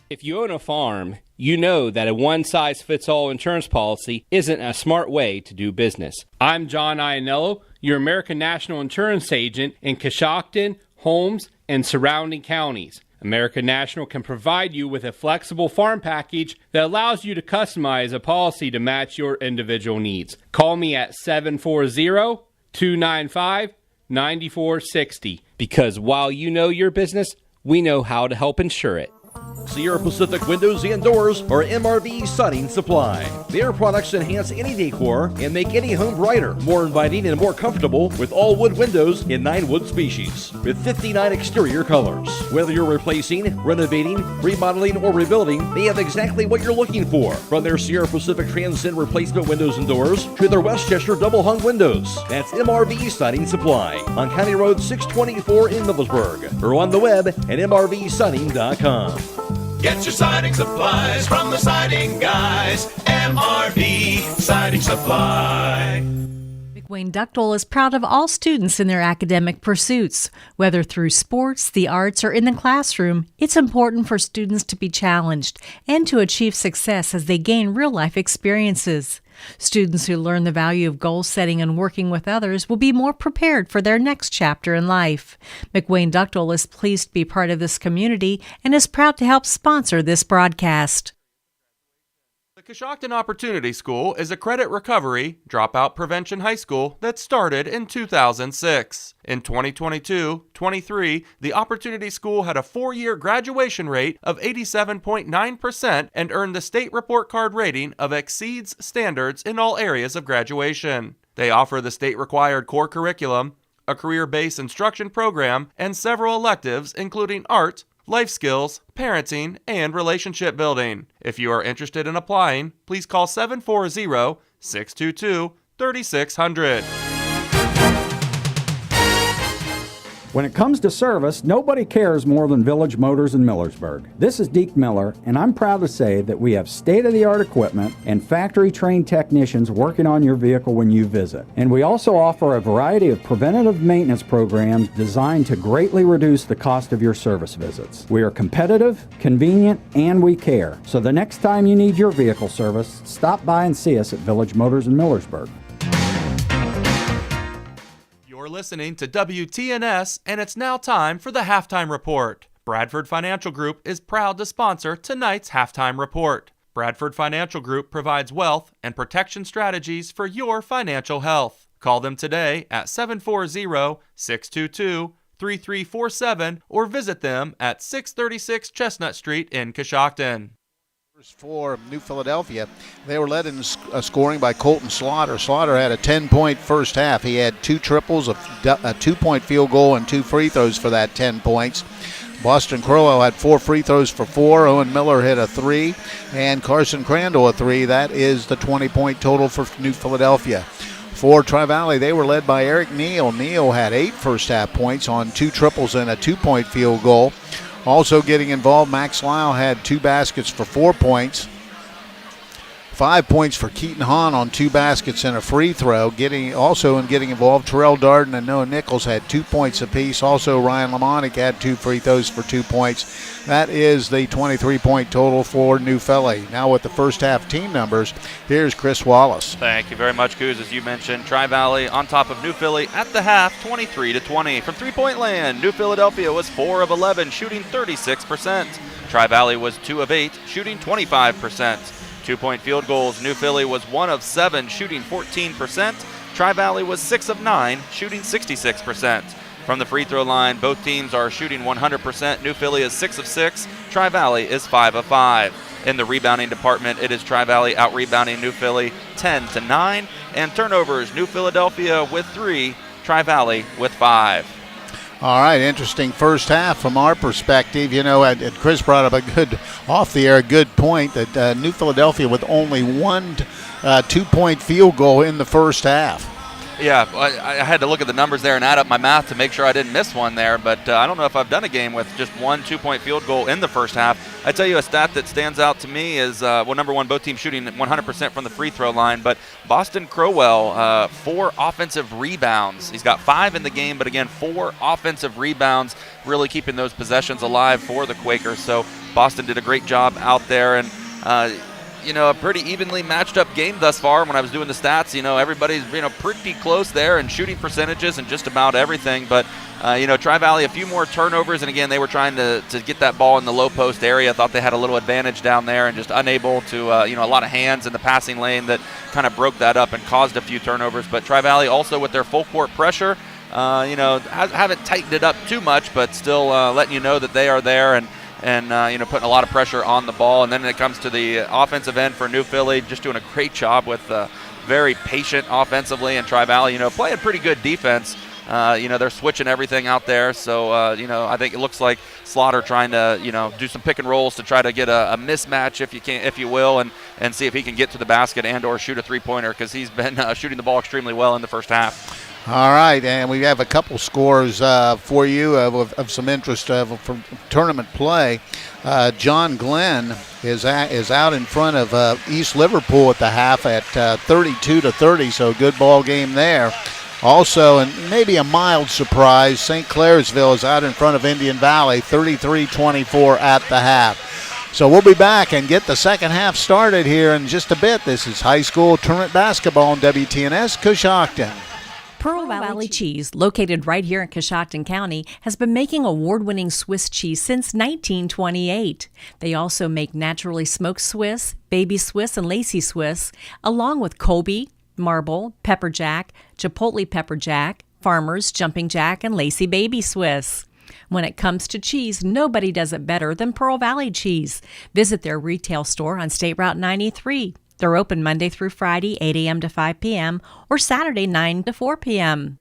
Speaker 27: If you own a farm, you know that a one-size-fits-all insurance policy isn't a smart way to do business. I'm John Iannello, your American National Insurance agent in Coshocton, Holmes, and surrounding counties. American National can provide you with a flexible farm package that allows you to customize a policy to match your individual needs. Call me at 740-295-9460 because while you know your business, we know how to help insure it.
Speaker 17: Sierra Pacific Windows and Doors or MRV Siding Supply. Their products enhance any decor and make any home brighter, more inviting, and more comfortable with all wood windows in 9 wood species with 59 exterior colors. Whether you're replacing, renovating, remodeling, or rebuilding, they have exactly what you're looking for. From their Sierra Pacific Transcend replacement windows and doors to their Westchester double hung windows. That's MRV Siding Supply on County Road 624 in Millersburg or on the web at mrvsiding.com.
Speaker 18: Get your siding supplies from the siding guys. MRV Siding Supply.
Speaker 28: McWayne Ductwell is proud of all students in their academic pursuits. Whether through sports, the arts, or in the classroom, it's important for students to be challenged and to achieve success as they gain real-life experiences. Students who learn the value of goal setting and working with others will be more prepared for their next chapter in life. McWayne Ductwell is pleased to be part of this community and is proud to help sponsor this broadcast.
Speaker 1: The Coshocton Opportunity School is a credit recovery, dropout prevention high school that started in 2006. In 2022-23, the Opportunity School had a 4-year graduation rate of 87.9% and earned the state report card rating of exceeds standards in all areas of graduation. They offer the state-required core curriculum, a career-based instruction program, and several electives including art, life skills, parenting, and relationship building. If you are interested in applying, please call 740-622-3600.
Speaker 26: When it comes to service, nobody cares more than Village Motors in Millersburg. This is Deke Miller, and I'm proud to say that we have state-of-the-art equipment and factory-trained technicians working on your vehicle when you visit. And we also offer a variety of preventative maintenance programs designed to greatly reduce the cost of your service visits. We are competitive, convenient, and we care. So the next time you need your vehicle service, stop by and see us at Village Motors in Millersburg.
Speaker 1: You're listening to WTNS, and it's now time for the Halftime Report. Bradford Financial Group is proud to sponsor tonight's Halftime Report. Bradford Financial Group provides wealth and protection strategies for your financial health. Call them today at 740-622-3347 or visit them at 636 Chestnut Street in Coshocton.
Speaker 3: For New Philadelphia, they were led in scoring by Colton Slaughter. Slaughter had a 10-point first half. He had 2 triples, a 2-point field goal, and 2 free throws for that 10 points. Boston Crowell had 4 free throws for 4. Owen Miller hit a 3, and Carson Crandall a 3. That is the 20-point total for New Philadelphia. For Tri-Valley, they were led by Eric Neal. Neal had 8 first-half points on 2 triples and a 2-point field goal. Also getting involved, Max Lyle had 2 baskets for 4 points. 5 points for Keaton Hahn on 2 baskets and a free throw. Getting involved, Terrell Darden and Noah Nichols had 2 points apiece. Also, Ryan Lamonic had 2 free throws for 2 points. That is the 23-point total for New Philly. Now with the first half team numbers, here's Chris Wallace.
Speaker 2: Thank you very much, Coos. As you mentioned, Tri-Valley on top of New Philly at the half, 23-20. From three-point land, New Philadelphia was 4 of 11, shooting 36%. Tri-Valley was 2 of 8, shooting 25%. 2-point field goals, New Philly was 1 of 7, shooting 14%. Tri-Valley was 6 of 9, shooting 66%. From the free throw line, both teams are shooting 100%. New Philly is 6 of 6, Tri-Valley is 5 of 5. In the rebounding department, it is Tri-Valley out-rebounding New Philly 10-9. And turnovers, New Philadelphia with 3, Tri-Valley with 5.
Speaker 3: All right, interesting first half from our perspective. You know, and Chris brought up a good point that New Philadelphia with only 1 2-point field goal in the first half.
Speaker 2: Yeah, I had to look at the numbers there and add up my math to make sure I didn't miss one there, but I don't know if I've done a game with just 1 2-point field goal in the first half. I tell you a stat that stands out to me is, number one, both teams shooting 100% from the free throw line, but Boston Crowell, 4 offensive rebounds. He's got 5 in the game, but again, 4 offensive rebounds, really keeping those possessions alive for the Quakers. So Boston did a great job out there, and a pretty evenly matched up game thus far. When I was doing the stats, everybody's, pretty close there in shooting percentages and just about everything. But, Tri-Valley, a few more turnovers. And again, they were trying to get that ball in the low post area. Thought they had a little advantage down there and just unable to, a lot of hands in the passing lane that kind of broke that up and caused a few turnovers. But Tri-Valley also with their full court pressure, haven't tightened it up too much, but still letting you know that they are there and putting a lot of pressure on the ball. And then when it comes to the offensive end for New Philly, just doing a great job with very patient offensively, and Tri-Valley, playing pretty good defense. They're switching everything out there. So, I think it looks like Slaughter trying to, do some pick and rolls to try to get a mismatch, if you will, and see if he can get to the basket and or shoot a three-pointer, because he's been shooting the ball extremely well in the first half.
Speaker 3: All right, and we have a couple scores for you of some interest from tournament play. John Glenn is out in front of East Liverpool at the half at 32-30, so good ball game there. Also, and maybe a mild surprise, St. Clairsville is out in front of Indian Valley, 33-24 at the half. So we'll be back and get the second half started here in just a bit. This is high school tournament basketball on WTNS Coshocton.
Speaker 28: Pearl Valley Cheese, located right here in Coshocton County, has been making award-winning Swiss cheese since 1928. They also make naturally smoked Swiss, baby Swiss, and lacy Swiss, along with Colby, Marble, Pepper Jack, Chipotle Pepper Jack, Farmers, Jumping Jack, and Lacy Baby Swiss. When it comes to cheese, nobody does it better than Pearl Valley Cheese. Visit their retail store on State Route 93. They're open Monday through Friday, 8 a.m. to 5 p.m., or Saturday, 9 to 4 p.m.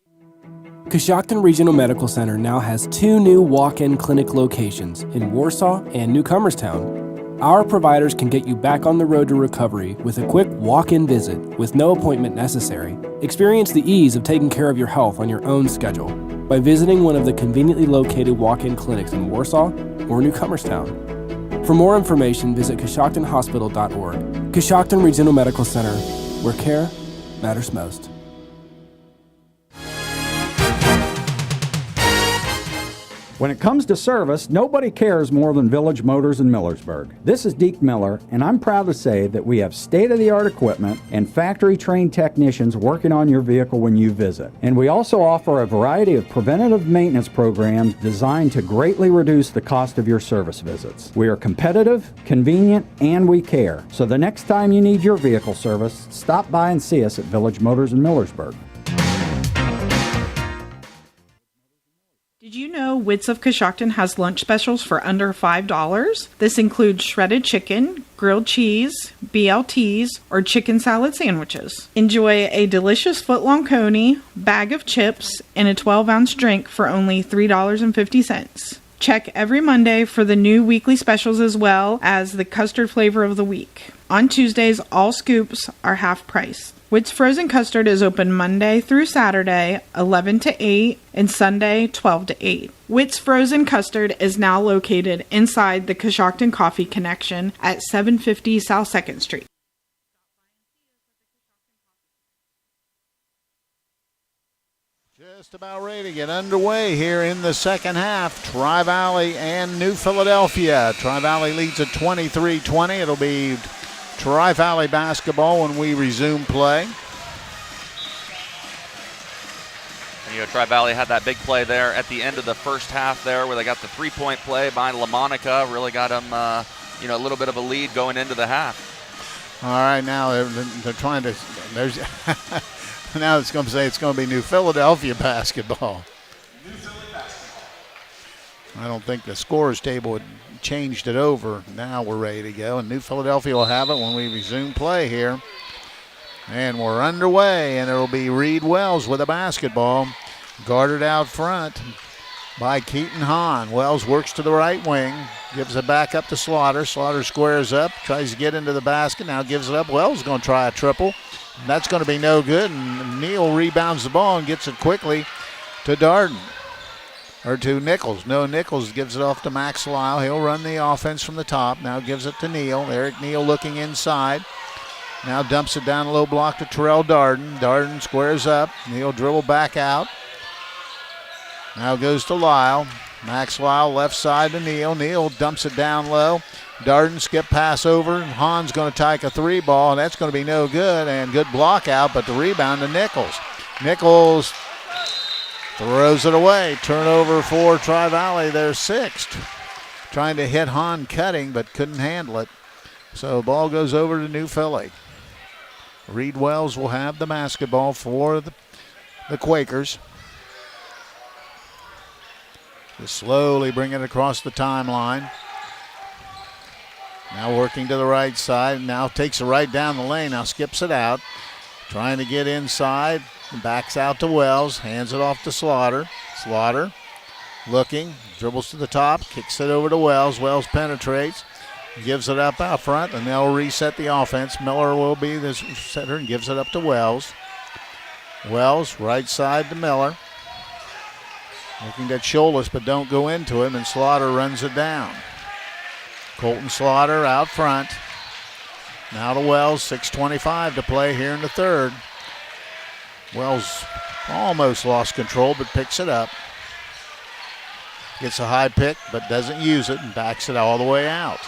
Speaker 22: Coshocton Regional Medical Center now has 2 new walk-in clinic locations in Warsaw and Newcomerstown. Our providers can get you back on the road to recovery with a quick walk-in visit with no appointment necessary. Experience the ease of taking care of your health on your own schedule by visiting one of the conveniently located walk-in clinics in Warsaw or Newcomerstown. For more information, visit CoshoctonHospital.org. Coshocton Regional Medical Center, where care matters most.
Speaker 26: When it comes to service, nobody cares more than Village Motors in Millersburg. This is Deke Miller, and I'm proud to say that we have state-of-the-art equipment and factory-trained technicians working on your vehicle when you visit. And we also offer a variety of preventative maintenance programs designed to greatly reduce the cost of your service visits. We are competitive, convenient, and we care. So the next time you need your vehicle service, stop by and see us at Village Motors in Millersburg.
Speaker 4: Did you know Wits of Coshocton has lunch specials for under $5? This includes shredded chicken, grilled cheese, BLTs, or chicken salad sandwiches. Enjoy a delicious foot-long coney, bag of chips, and a 12-ounce drink for only $3.50. Check every Monday for the new weekly specials as well as the custard flavor of the week. On Tuesdays, all scoops are half price. Witt's Frozen Custard is open Monday through Saturday, 11 to 8, and Sunday, 12 to 8. Witt's Frozen Custard is now located inside the Coshocton Coffee Connection at 750 South 2nd Street.
Speaker 3: Just about ready to get underway here in the second half. Tri-Valley and New Philadelphia. Tri-Valley leads at 23-20. It'll be Tri-Valley basketball when we resume play.
Speaker 2: And, you know, Tri-Valley had that big play there at the end of the first half there where they got the three-point play by LaMonica. Really got them, a little bit of a lead going into the half.
Speaker 3: All right, now they're trying to – there's – now it's going to say it's going to be New Philadelphia basketball.
Speaker 18: New Philly basketball.
Speaker 3: I don't think the scorers table had changed it over. Now we're ready to go, and New Philadelphia will have it when we resume play here. And we're underway, and it'll be Reed Wells with a basketball, guarded out front by Keaton Hahn. Wells works to the right wing, gives it back up to Slaughter. Slaughter squares up, tries to get into the basket, now gives it up. Wells going to try a triple. That's going to be no good, and Neal rebounds the ball and gets it quickly to Darden. Or to Nichols. No, Nichols gives it off to Max Lyle. He'll run the offense from the top. Now gives it to Neal. Eric Neal looking inside. Now dumps it down a low block to Terrell Darden. Darden squares up. Neal dribble back out. Now goes to Lyle. Max Lyle left side to Neal. Neal dumps it down low. Darden skip pass over. Hahn's going to take a three ball, and that's going to be no good. And good block out, but the rebound to Nichols. Nichols throws it away. Turnover for Tri-Valley, their sixth. Trying to hit Hahn cutting, but couldn't handle it. So ball goes over to New Philly. Reed Wells will have the basketball for the Quakers. Just slowly bring it across the timeline. Now working to the right side. Now takes it right down the lane. Now skips it out. Trying to get inside. Backs out to Wells. Hands it off to Slaughter. Slaughter looking. Dribbles to the top. Kicks it over to Wells. Wells penetrates. Gives it up out front. And they'll reset the offense. Miller will be the setter and gives it up to Wells. Wells right side to Miller. Looking at Scholas, but don't go into him. And Slaughter runs it down. Colton Slaughter out front. Now to Wells, 6:25 to play here in the third. Wells almost lost control, but picks it up. Gets a high pick, but doesn't use it and backs it all the way out.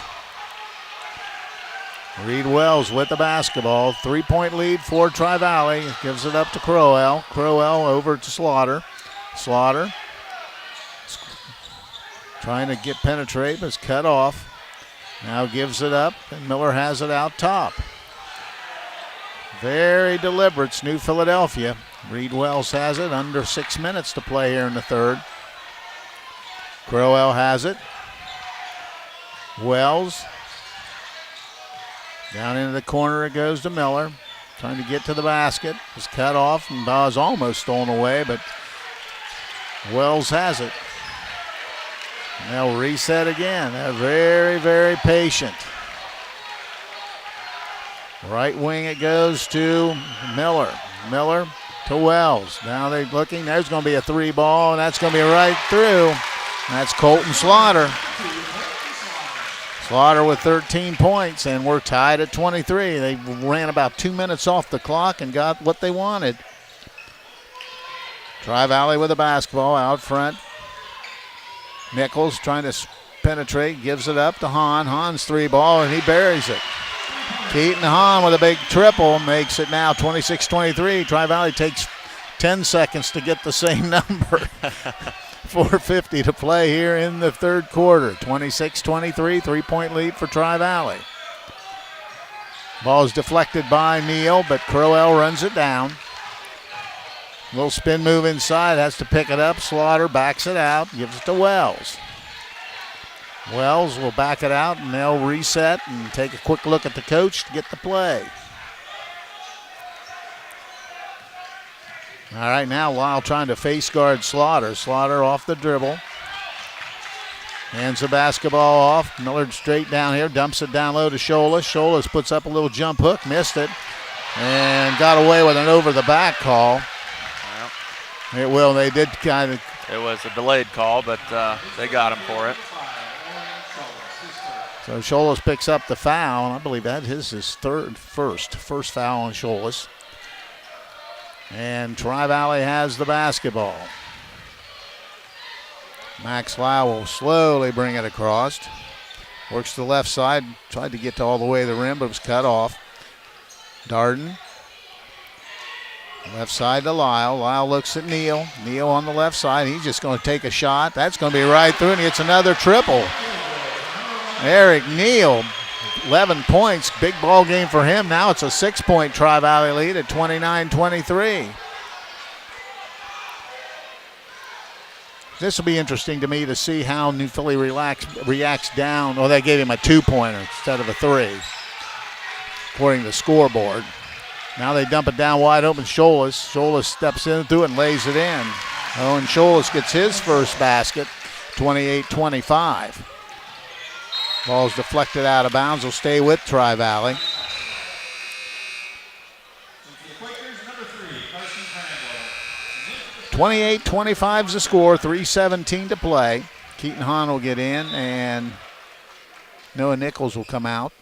Speaker 3: Reed Wells with the basketball. 3-point lead for Tri-Valley. Gives it up to Crowell. Crowell over to Slaughter. Slaughter trying to get penetrate, but it's cut off. Now gives it up, and Miller has it out top. Very deliberate. It's New Philadelphia. Reed Wells has it. Under 6 minutes to play here in the third. Crowell has it. Wells. Down into the corner it goes to Miller. Trying to get to the basket. It's cut off, and ball is almost stolen away, but Wells has it. And they'll reset again. They're very, very patient. Right wing it goes to Miller. Miller to Wells. Now they're looking. There's going to be a three ball, and that's going to be right through. And that's Colton Slaughter. Slaughter with 13 points, and we're tied at 23. They ran about 2 minutes off the clock and got what they wanted. Tri-Valley with the basketball out front. Nichols trying to penetrate, gives it up to Hahn. Hahn's three ball, and he buries it. Keaton Hahn with a big triple makes it now 26-23. Tri-Valley takes 10 seconds to get the same number. 4:50 to play here in the third quarter. 26-23, 3-point lead for Tri-Valley. Ball is deflected by Neal, but Crowell runs it down. Little spin move inside, has to pick it up. Slaughter backs it out, gives it to Wells. Wells will back it out, and they'll reset and take a quick look at the coach to get the play. All right, now Lyle trying to face guard Slaughter. Slaughter off the dribble. Hands the basketball off. Miller straight down here, dumps it down low to Scholas. Scholas puts up a little jump hook, missed it. and got away with an over-the-back call. They did kind of.
Speaker 2: It was a delayed call, but they got him for it.
Speaker 3: So Scholas picks up the foul, and I believe that is his first foul on Scholas. And Tri-Valley has the basketball. Max Lyle will slowly bring it across. Works to the left side, tried to get to all the way to the rim, but was cut off. Darden. Left side to Lyle. Lyle looks at Neal. Neal on the left side. He's just going to take a shot. That's going to be right through, and he gets another triple. Eric Neal, 11 points. Big ball game for him. Now it's a 6-point Tri-Valley lead at 29-23. This will be interesting to me to see how New Philly reacts down. Well, they gave him a 2-pointer instead of a 3, according to the scoreboard. Now they dump it down wide open. Scholas. Scholas steps in through it and lays it in. Owen Scholas gets his first basket, 28-25. Ball's deflected out of bounds. Will stay with Tri-Valley. $28-25 is the score, 3:17 to play. Keaton Hahn will get in, and Noah Nichols will come out.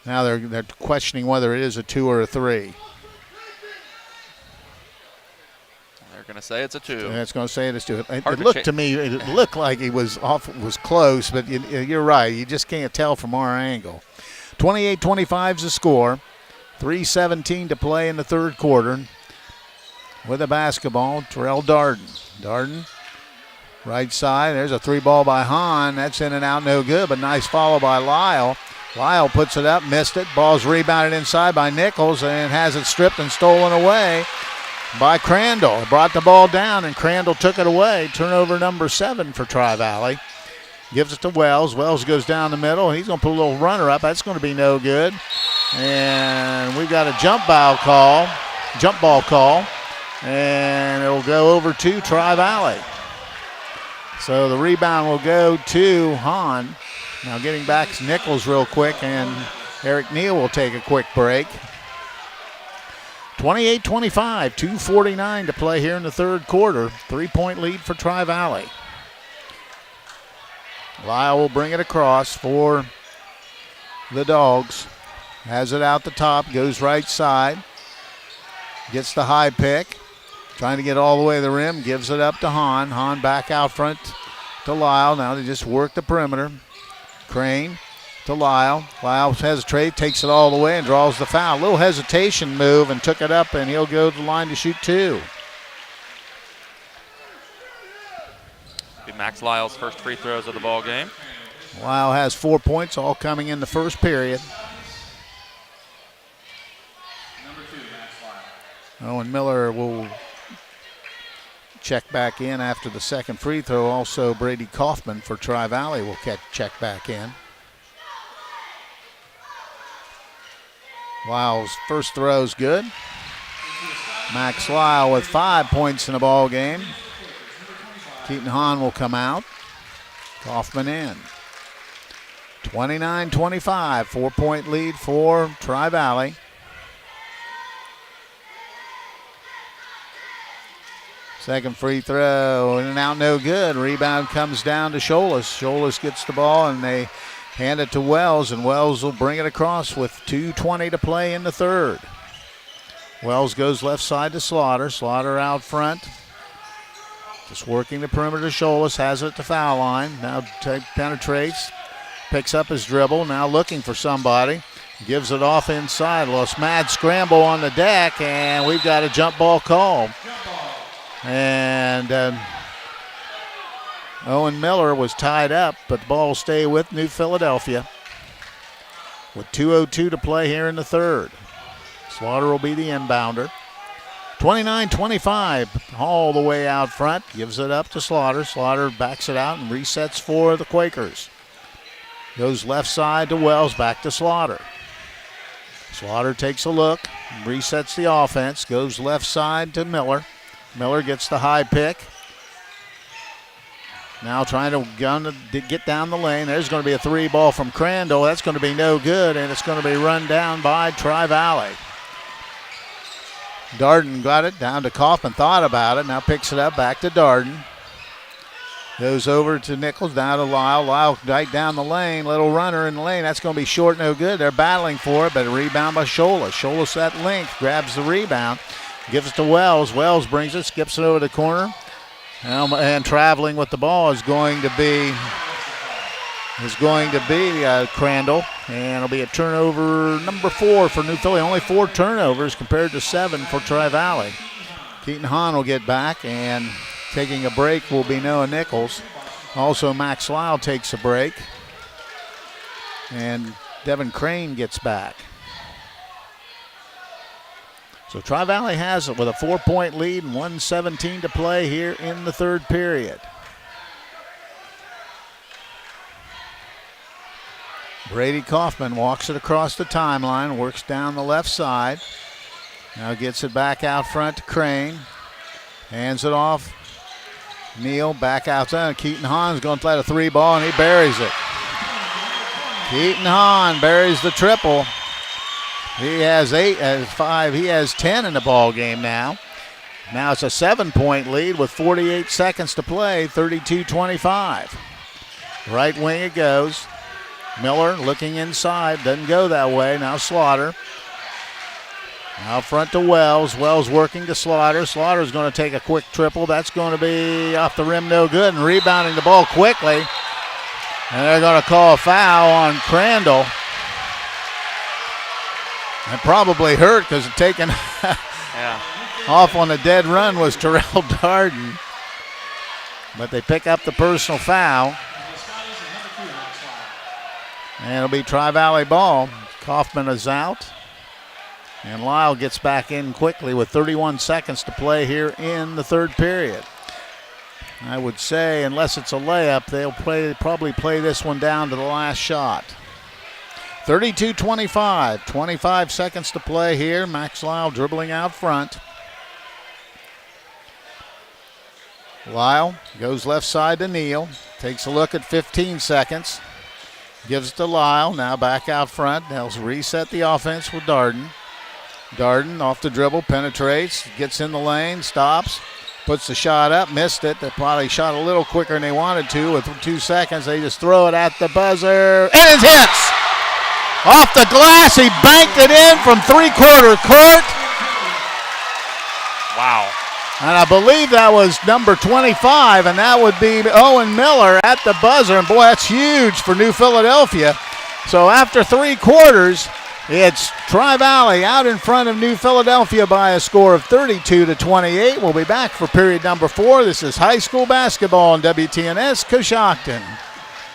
Speaker 3: Now they're questioning whether it is a 2 or a 3.
Speaker 2: They're going to say it's a 2.
Speaker 3: It's going to say it is 2. It looked to me, it looked like it was close, but you're right. You just can't tell from our angle. 28-25 is the score. 3:17 to play in the third quarter. With the basketball, Terrell Darden. Darden, right side. There's a 3-ball by Hahn. That's in and out, no good, but nice follow by Lyle. Lyle puts it up, missed it. Ball's rebounded inside by Nichols and has it stripped and stolen away by Crandall. Brought the ball down, and Crandall took it away. Turnover number 7 for Tri-Valley. Gives it to Wells. Wells goes down the middle, and he's going to put a little runner up. That's going to be no good. And we've got a jump ball call, and it'll go over to Tri-Valley. So the rebound will go to Hahn. Now getting back to Nichols real quick, and Eric Neal will take a quick break. 28-25, 2:49 to play here in the third quarter. 3-point lead for Tri-Valley. Lyle will bring it across for the Dogs. Has it out the top, goes right side. Gets the high pick. Trying to get all the way to the rim, gives it up to Hahn. Hahn back out front to Lyle. Now they just work the perimeter. Crane to Lyle. Lyle hesitates, takes it all the way and draws the foul. A little hesitation move and took it up, and he'll go to the line to shoot 2.
Speaker 2: Be Max Lyle's first free throws of the ball game.
Speaker 3: Lyle has 4 points, all coming in the first period. Owen Miller will check back in after the second free throw. Also, Brady Kaufman for Tri-Valley will check back in. Lyle's first throw is good. Max Lyle with 5 points in the ball game. Keaton Hahn will come out. Kaufman in. 29-25, 4-point lead for Tri-Valley. Second free throw, in and out, no good. Rebound comes down to Scholas. Scholas gets the ball, and they hand it to Wells, and Wells will bring it across with 2:20 to play in the third. Wells goes left side to Slaughter. Slaughter out front. Just working the perimeter to Scholas, has it at the foul line. Now penetrates, picks up his dribble, now looking for somebody. Gives it off inside. Lost mad scramble on the deck, and we've got a jump ball call. And Owen Miller was tied up, but the ball will stay with New Philadelphia with 2:02 to play here in the third. Slaughter will be the inbounder. 29-25, all the way out front. Gives it up to Slaughter. Slaughter backs it out and resets for the Quakers. Goes left side to Wells, back to Slaughter. Slaughter takes a look, resets the offense, goes left side to Miller. Miller gets the high pick. Now trying to get down the lane. There's going to be a 3 ball from Crandall. That's going to be no good, and it's going to be run down by Tri-Valley. Darden got it down to Kaufman, thought about it, now picks it up back to Darden. Goes over to Nichols, down to Lyle. Lyle right down the lane, little runner in the lane. That's going to be short, no good. They're battling for it, but a rebound by Scholas. Scholas at length, grabs the rebound, gives it to Wells. Wells brings it, skips it over the corner. And traveling with the ball is going to be Crandall, and it'll be a turnover number 4 for New Philly. Only 4 turnovers compared to 7 for Tri-Valley. Keaton Hahn will get back, and taking a break will be Noah Nichols. Also, Max Lyle takes a break, and Devin Crane gets back. So Tri-Valley has it with a 4-point lead and 1:17 to play here in the third period. Brady Kaufman walks it across the timeline, works down the left side. Now gets it back out front to Crane. Hands it off. Neal back outside. Keaton Hahn's going to play a 3 ball, and he buries it. Keaton Hahn buries the triple. He has 5. He has 10 in the ball game now. Now it's a 7-point lead with 48 seconds to play, 32-25. Right wing it goes. Miller looking inside, doesn't go that way. Now Slaughter. Out front to Wells. Wells working to Slaughter. Slaughter's going to take a quick triple. That's going to be off the rim, no good, and rebounding the ball quickly. And they're going to call a foul on Crandall. And probably hurt because taking off on a dead run was Terrell Darden. But they pick up the personal foul. And it'll be Tri-Valley ball. Kaufman is out. And Lyle gets back in quickly with 31 seconds to play here in the third period. I would say, unless it's a layup, they'll probably play this one down to the last shot. 32-25, 25 seconds to play here. Max Lyle dribbling out front. Lyle goes left side to Neal. Takes a look at 15 seconds. Gives it to Lyle. Now back out front. They'll reset the offense with Darden. Darden off the dribble, penetrates, gets in the lane, stops, puts the shot up, missed it. They probably shot a little quicker than they wanted to. With 2 seconds, they just throw it at the buzzer, and it hits! Off the glass, he banked it in from 3/4 court.
Speaker 2: Wow.
Speaker 3: And I believe that was number 25, and that would be Owen Miller at the buzzer. And boy, that's huge for New Philadelphia. So after 3 quarters, it's Tri-Valley out in front of New Philadelphia by a score of 32-28. We'll be back for period number 4. This is high school basketball on WTNS Coshocton.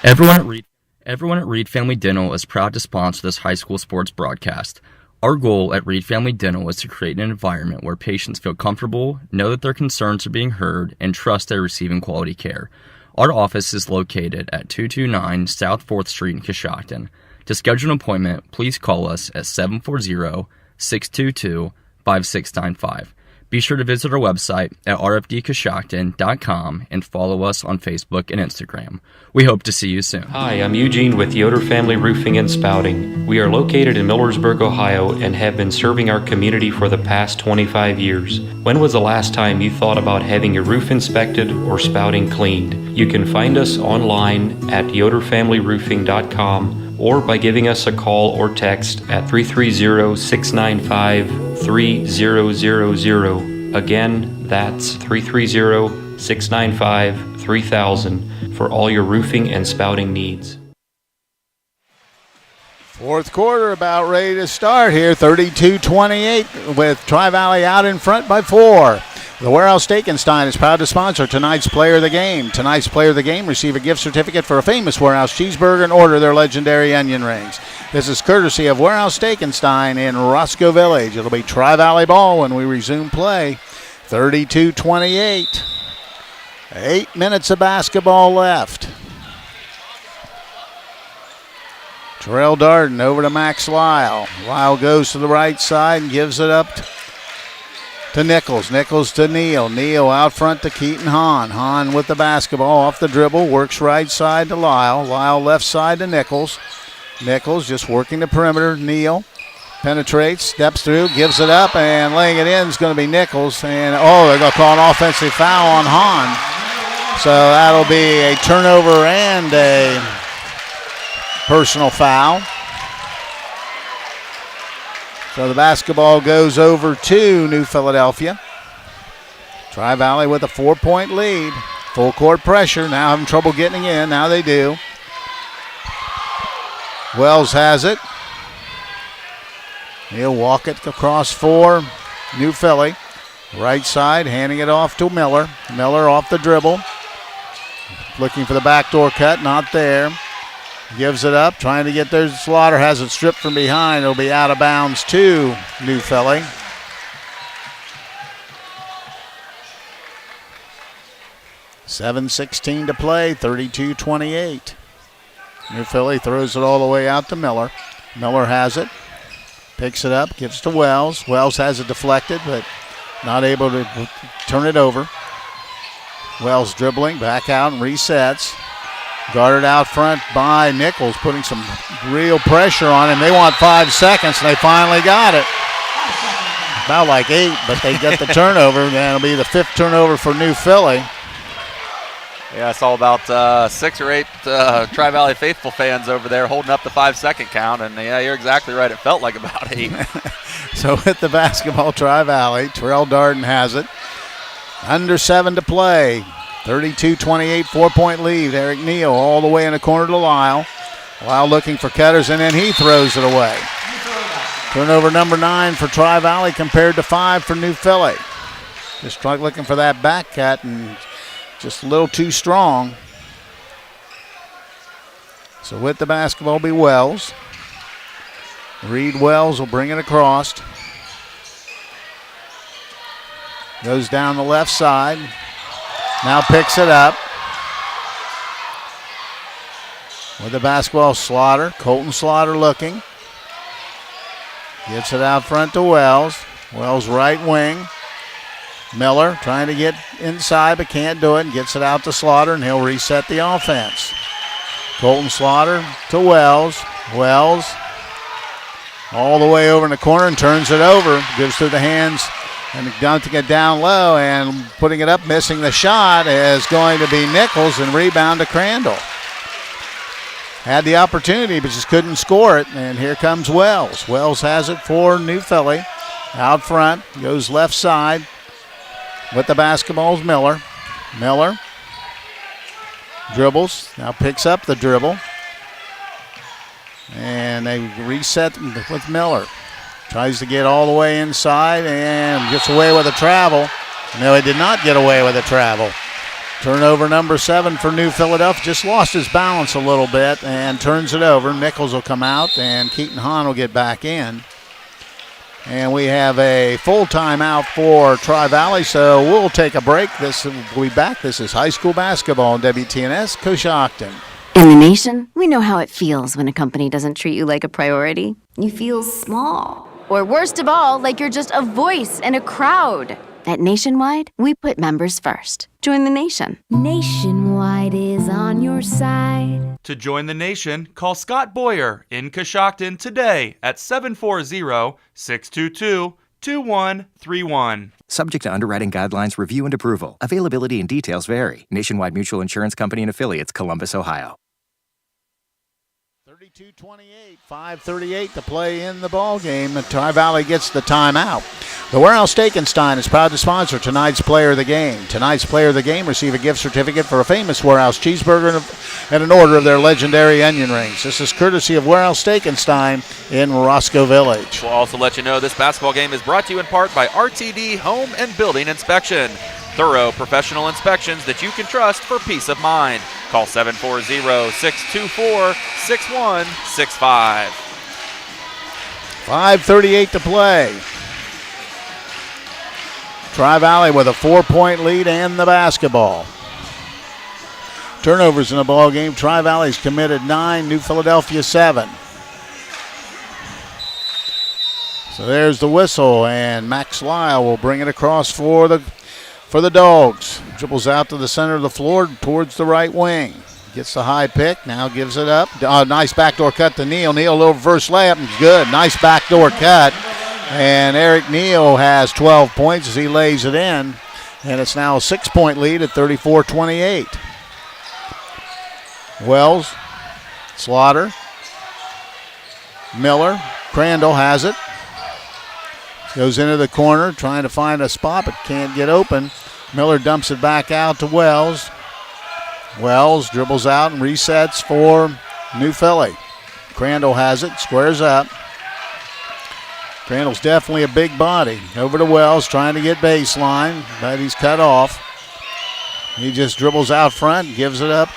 Speaker 6: Everyone at Reed Family Dental is proud to sponsor this high school sports broadcast. Our goal at Reed Family Dental is to create an environment where patients feel comfortable, know that their concerns are being heard, and trust they're receiving quality care. Our office is located at 229 South 4th Street in Coshocton. To schedule an appointment, please call us at 740-622-5695. Be sure to visit our website at rfdcoshocton.com and follow us on Facebook and Instagram. We hope to see you soon.
Speaker 7: Hi, I'm Eugene with Yoder Family Roofing and Spouting. We are located in Millersburg, Ohio, and have been serving our community for the past 25 years. When was the last time you thought about having your roof inspected or spouting cleaned? You can find us online at yoderfamilyroofing.com or by giving us a call or text at 330-695-3000. Again, that's 330-695-3000 for all your roofing and spouting needs.
Speaker 3: Fourth quarter about ready to start here, 32-28 with Tri-Valley out in front by 4. The Warehouse Steak-N-Stein is proud to sponsor tonight's Player of the Game. Tonight's Player of the Game receive a gift certificate for a famous Warehouse cheeseburger and order their legendary onion rings. This is courtesy of Warehouse Steak-N-Stein in Roscoe Village. It'll be Tri-Valley ball when we resume play. 32-28. 8 minutes of basketball left. Terrell Darden over to Max Lyle. Lyle goes to the right side and gives it up to Nichols. Nichols to Neal. Neal out front to Keaton Hahn. Hahn with the basketball off the dribble. Works right side to Lyle. Lyle left side to Nichols. Nichols just working the perimeter. Neal penetrates, steps through, gives it up, and laying it in is going to be Nichols. And, they're going to call an offensive foul on Hahn. So that'll be a turnover and a personal foul. So the basketball goes over to New Philadelphia. Tri-Valley with a 4-point lead. Full court pressure. Now having trouble getting in. Now they do. Wells has it. He'll walk it across for New Philly. Right side, handing it off to Miller. Miller off the dribble. Looking for the backdoor cut. Not there. Gives it up, trying to get there. Slaughter has it stripped from behind. It'll be out of bounds to New Philly. $7:16 to play, 32-28. New Philly throws it all the way out to Miller. Miller has it, picks it up, gives to Wells. Wells has it deflected, but not able to turn it over. Wells dribbling, back out and resets. Guarded out front by Nichols, putting some real pressure on him. They want 5 seconds, and they finally got it. About like 8, but they get the turnover, and it'll be the 5th turnover for New Philly.
Speaker 2: Yeah, I saw about 6 or 8 Tri-Valley faithful fans over there holding up the 5-second count, and yeah, you're exactly right. It felt like about 8.
Speaker 3: So with the basketball, Tri-Valley, Terrell Darden has it. Under 7 to play. 32-28, 4-point lead. Eric Neal all the way in the corner to Lyle. Lyle looking for cutters, and then he throws it away. Turnover number 9 for Tri-Valley compared to 5 for New Philly. Just looking for that back cut and just a little too strong. So with the basketball be Wells. Reed Wells will bring it across. Goes down the left side. Now picks it up. With the basketball, Slaughter. Colton Slaughter looking. Gets it out front to Wells. Wells right wing. Miller trying to get inside but can't do it. Gets it out to Slaughter and he'll reset the offense. Colton Slaughter to Wells. Wells all the way over in the corner and turns it over. Gives to the hands. And dunking it down low and putting it up, missing the shot is going to be Nichols, and rebound to Crandall. Had the opportunity but just couldn't score it, and here comes Wells. Wells has it for New Philly. Out front, goes left side. With the basketball's Miller. Miller dribbles, now picks up the dribble. And they reset with Miller. Tries to get all the way inside and gets away with a travel. No, he did not get away with a travel. Turnover number 7 for New Philadelphia. Just lost his balance a little bit and turns it over. Nichols will come out and Keaton Hahn will get back in. And we have a full timeout for Tri-Valley, so we'll take a break. We'll be back. This is high school basketball on WTNS, Coshocton.
Speaker 8: In the nation, we know how it feels when a company doesn't treat you like a priority. You feel small. Or worst of all, like you're just a voice in a crowd. At Nationwide, we put members first. Join the nation.
Speaker 9: Nationwide is on your side.
Speaker 1: To join the nation, call Scott Boyer in Coshocton today at 740-622-2131.
Speaker 11: Subject to underwriting guidelines, review, and approval. Availability and details vary. Nationwide Mutual Insurance Company and Affiliates, Columbus, Ohio.
Speaker 3: 32-28, 5:38 to play in the ball game. Tri-Valley gets the timeout. The Warehouse Steakenstein is proud to sponsor tonight's Player of the Game. Tonight's Player of the Game receive a gift certificate for a famous Warehouse cheeseburger and an order of their legendary onion rings. This is courtesy of Warehouse Steakenstein in Roscoe Village.
Speaker 2: We'll also let you know this basketball game is brought to you in part by RTD Home and Building Inspection. Thorough professional inspections that you can trust for peace of mind. Call 740-624-6165.
Speaker 3: 5:38 to play. Tri-Valley with a 4-point lead and the basketball. Turnovers in the ball game. Tri-Valley's committed 9, New Philadelphia 7. So there's the whistle, and Max Lyle will bring it across for the Dogs. Dribbles out to the center of the floor towards the right wing. Gets the high pick, now gives it up. Nice backdoor cut to Neal. Neal, a little reverse layup, and good. Nice backdoor cut. And Eric Neal has 12 points as he lays it in. And it's now a 6-point lead at 34-28. Wells, Slaughter, Miller, Crandall has it. Goes into the corner, trying to find a spot, but can't get open. Miller dumps it back out to Wells. Wells dribbles out and resets for New Philly. Crandall has it, squares up. Crandall's definitely a big body. Over to Wells, trying to get baseline, but he's cut off. He just dribbles out front, gives it up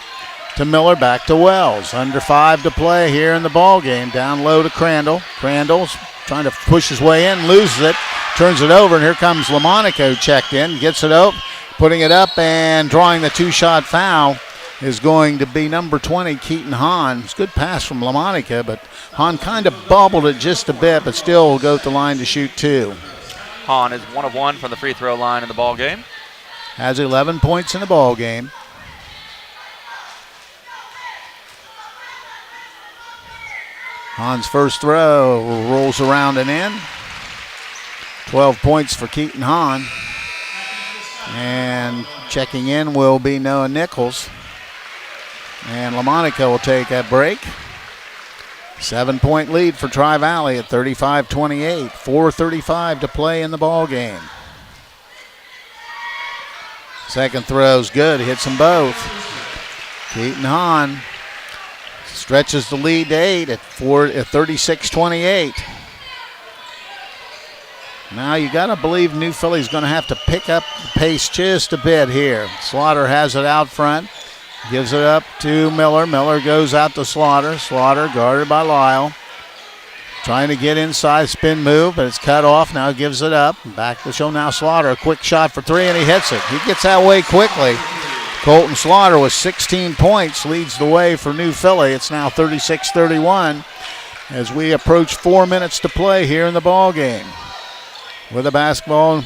Speaker 3: to Miller, back to Wells. Under 5 to play here in the ball game. Down low to Crandall. Crandall's trying to push his way in, loses it, turns it over, and here comes Lamonaco checked in, gets it up, putting it up, and drawing the 2-shot foul is going to be number 20, Keaton Hahn. It's a good pass from Lamonica, but Hahn kind of bobbled it just a bit, but still will go to the line to shoot 2.
Speaker 2: Hahn is 1 of 1 from the free throw line in the ball game.
Speaker 3: Has 11 points in the ball game. Hahn's first throw rolls around and in. 12 points for Keaton Hahn. And checking in will be Noah Nichols. And Lamonica will take a break. 7-point lead for Tri-Valley at 35-28. 4:35 to play in the ball game. Second throw's good. Hits them both. Keaton Hahn stretches the lead to 8 at 36-28. Now you got to believe New Philly's going to have to pick up the pace just a bit here. Slaughter has it out front. Gives it up to Miller. Miller goes out to Slaughter. Slaughter guarded by Lyle. Trying to get inside, spin move, but it's cut off. Now gives it up. Back to show now Slaughter. A quick shot for 3, and he hits it. He gets that way quickly. Colton Slaughter with 16 points leads the way for New Philly. It's now 36-31 as we approach 4 minutes to play here in the ball game. With the basketball,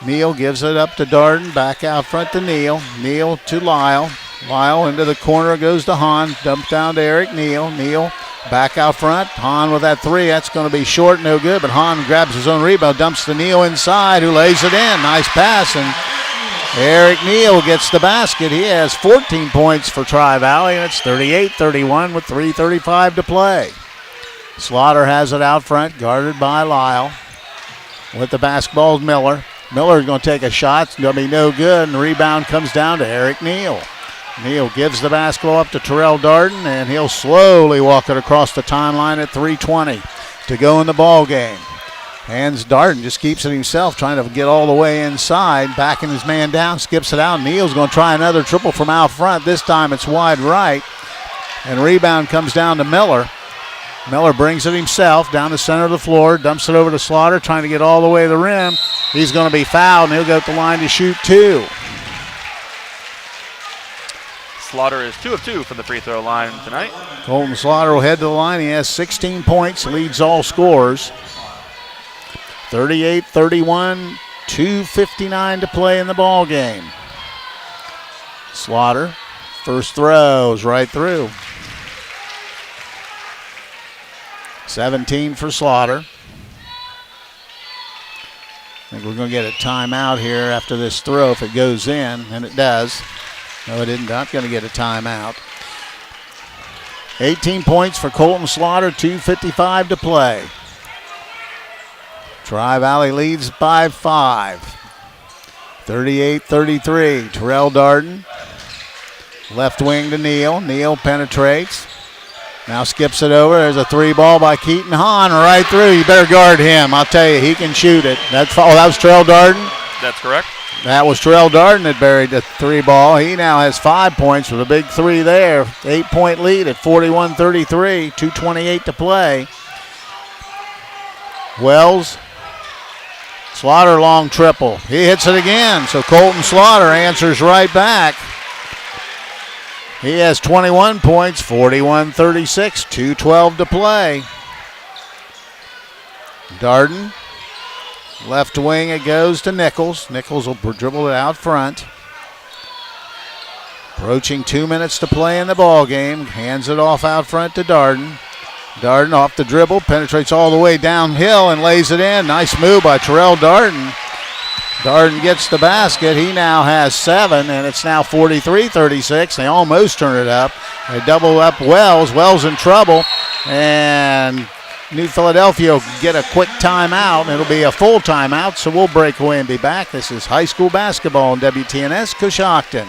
Speaker 3: Neal gives it up to Darden. Back out front to Neal. Neal to Lyle. Lyle into the corner goes to Hahn. Dumped down to Eric Neal. Neal back out front. Hahn with that 3. That's going to be short, no good. But Hahn grabs his own rebound. Dumps to Neal inside, who lays it in. Nice pass. And Eric Neal gets the basket. He has 14 points for Tri-Valley. And it's 38-31 with 3:35 to play. Slaughter has it out front, guarded by Lyle. With the basketball, Miller. Miller's going to take a shot. It's going to be no good. And the rebound comes down to Eric Neal. Neal gives the basketball up to Terrell Darden, and he'll slowly walk it across the timeline at 3:20 to go in the ball game. Hands Darden, just keeps it himself, trying to get all the way inside, backing his man down, skips it out. Neal's going to try another triple from out front. This time it's wide right, and rebound comes down to Miller. Miller brings it himself down the center of the floor, dumps it over to Slaughter, trying to get all the way to the rim. He's going to be fouled, and he'll go to the line to shoot 2.
Speaker 2: Slaughter is 2 of 2 from the free throw line tonight.
Speaker 3: Colton Slaughter will head to the line. He has 16 points, leads all scorers. 38-31, 2:59 to play in the ball game. Slaughter, first throw is right through. 17 for Slaughter. I think we're going to get a timeout here after this throw if it goes in, and it does. No, it didn't. Not going to get a timeout. 18 points for Colton Slaughter, 2:55 to play. Tri-Valley leads by 5. 38-33. Terrell Darden. Left wing to Neal. Neal penetrates. Now skips it over. There's a 3 ball by Keaton Hahn right through. You better guard him. I'll tell you, he can shoot it. That was Terrell Darden?
Speaker 2: That's correct.
Speaker 3: That was Terrell Darden that buried the 3 ball. He now has 5 points with a big 3 there. 8-point lead at 41-33. 2:28 to play. Wells. Slaughter long triple. He hits it again. So Colton Slaughter answers right back. He has 21 points, 41-36, 2:12 to play. Darden. Left wing it goes to Nichols. Nichols will dribble it out front. Approaching 2 minutes to play in the ball game. Hands it off out front to Darden. Darden off the dribble, penetrates all the way downhill and lays it in. Nice move by Terrell Darden. Darden gets the basket. He now has 7, and it's now 43-36. They almost turn it up. They double up Wells. Wells in trouble, and New Philadelphia will get a quick timeout. It'll be a full timeout, so we'll break away and be back. This is high school basketball on WTNS Coshocton.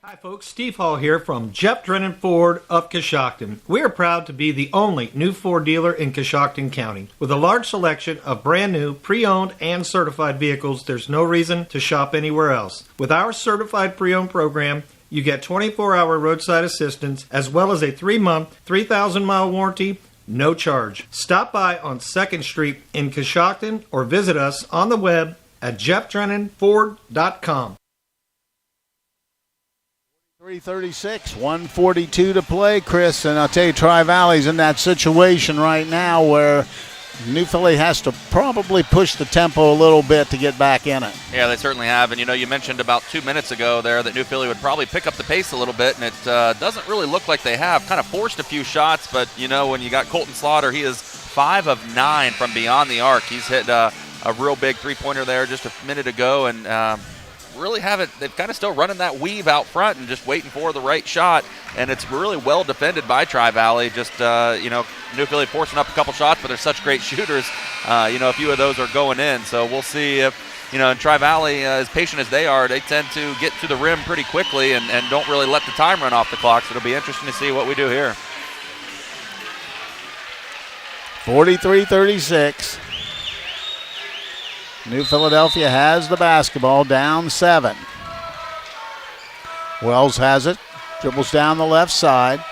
Speaker 10: Hi folks, Steve Hall here from Jeff Drennan Ford of Coshocton. We are proud to be the only new Ford dealer in Coshocton County. With a large selection of brand new, pre-owned, and certified vehicles, there's no reason to shop anywhere else. With our certified pre-owned program, you get 24-hour roadside assistance as well as a 3-month, 3,000-mile warranty, no charge. Stop by on 2nd Street in Coshocton or visit us on the web at jeffdrennanford.com.
Speaker 3: 3:36, 1:42 to play, Chris, and I'll tell you, Tri-Valley's in that situation right now where New Philly has to probably push the tempo a little bit to get back in it.
Speaker 2: Yeah, they certainly have. And, you mentioned about 2 minutes ago there that New Philly would probably pick up the pace a little bit, and it doesn't really look like they have. Kind of forced a few shots, but, when you got Colton Slaughter, he is 5 of 9 from beyond the arc. He's hit a real big three-pointer there just a minute ago, and really haven't. They've kind of still running that weave out front and just waiting for the right shot, and it's really well defended by Tri-Valley. Just New Philly forcing up a couple shots, but they're such great shooters. A few of those are going in, so we'll see if in Tri-Valley, as patient as they are, they tend to get to the rim pretty quickly and don't really let the time run off the clock. So it'll be interesting to see what we do here.
Speaker 3: 43-36. New Philadelphia has the basketball, down 7. Wells has it, dribbles down the left side.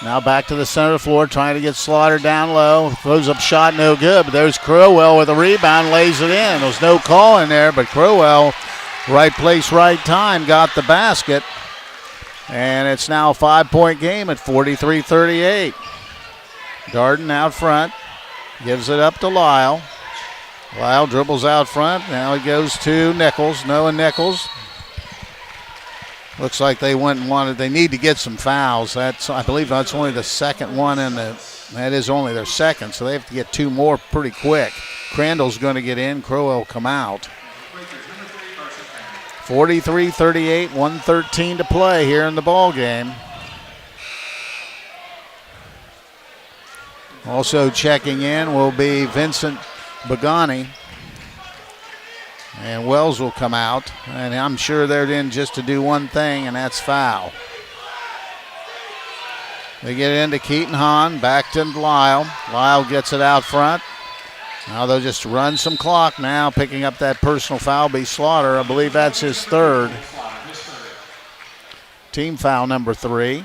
Speaker 3: Now back to the center of the floor, trying to get Slaughter down low. Throws up shot, no good, but there's Crowell with a rebound, lays it in. There's no call in there, but Crowell, right place, right time, got the basket. And it's now a 5-point game at 43-38. Darden out front, gives it up to Lyle. Lyle dribbles out front. Now he goes to Nichols. Noah Nichols. Looks like they went and they need to get some fouls. I believe that's only the second one, that is only their second, so they have to get 2 more pretty quick. Crandall's going to get in. Crowell come out. 43-38, 1:13 to play here in the ball game. Also checking in will be Vincent Bagani, and Wells will come out, and I'm sure they're in just to do one thing, and that's foul. They get it into Keaton Hahn, back to Lyle. Lyle gets it out front. Now they'll just run some clock now, picking up that personal foul by Slaughter. I believe that's his 3rd. Team foul number 3.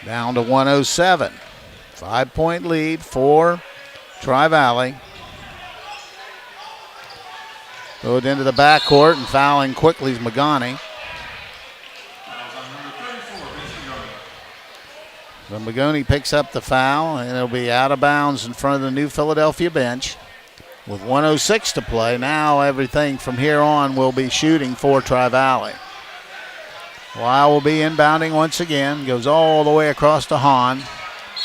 Speaker 3: Down to 107. 5-point lead for Tri-Valley. Throw it into the backcourt, and fouling quickly is Magani. So Magani picks up the foul, and it'll be out of bounds in front of the New Philadelphia bench. With 1:06 to play, now everything from here on will be shooting for Tri-Valley. Lyle will be inbounding once again, goes all the way across to Hahn.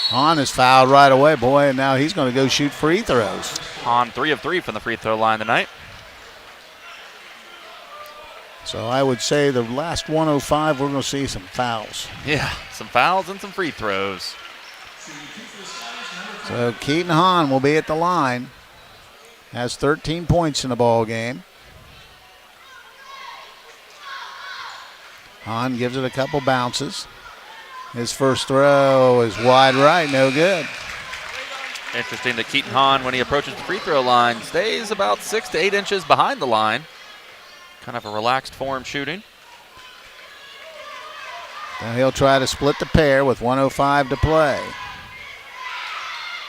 Speaker 3: Hahn is fouled right away, boy, and now he's going to go shoot free throws.
Speaker 2: Hahn 3 of 3 from the free throw line tonight.
Speaker 3: So I would say the last 105, we're going to see some fouls.
Speaker 2: Yeah, some fouls and some free throws.
Speaker 3: So Keaton Hahn will be at the line. Has 13 points in the ball game. Hahn gives it a couple bounces. His first throw is wide right, no good.
Speaker 2: Interesting that Keaton Hahn, when he approaches the free throw line, stays about 6 to 8 inches behind the line. Kind of a relaxed form shooting.
Speaker 3: Now he'll try to split the pair with 1:05 to play.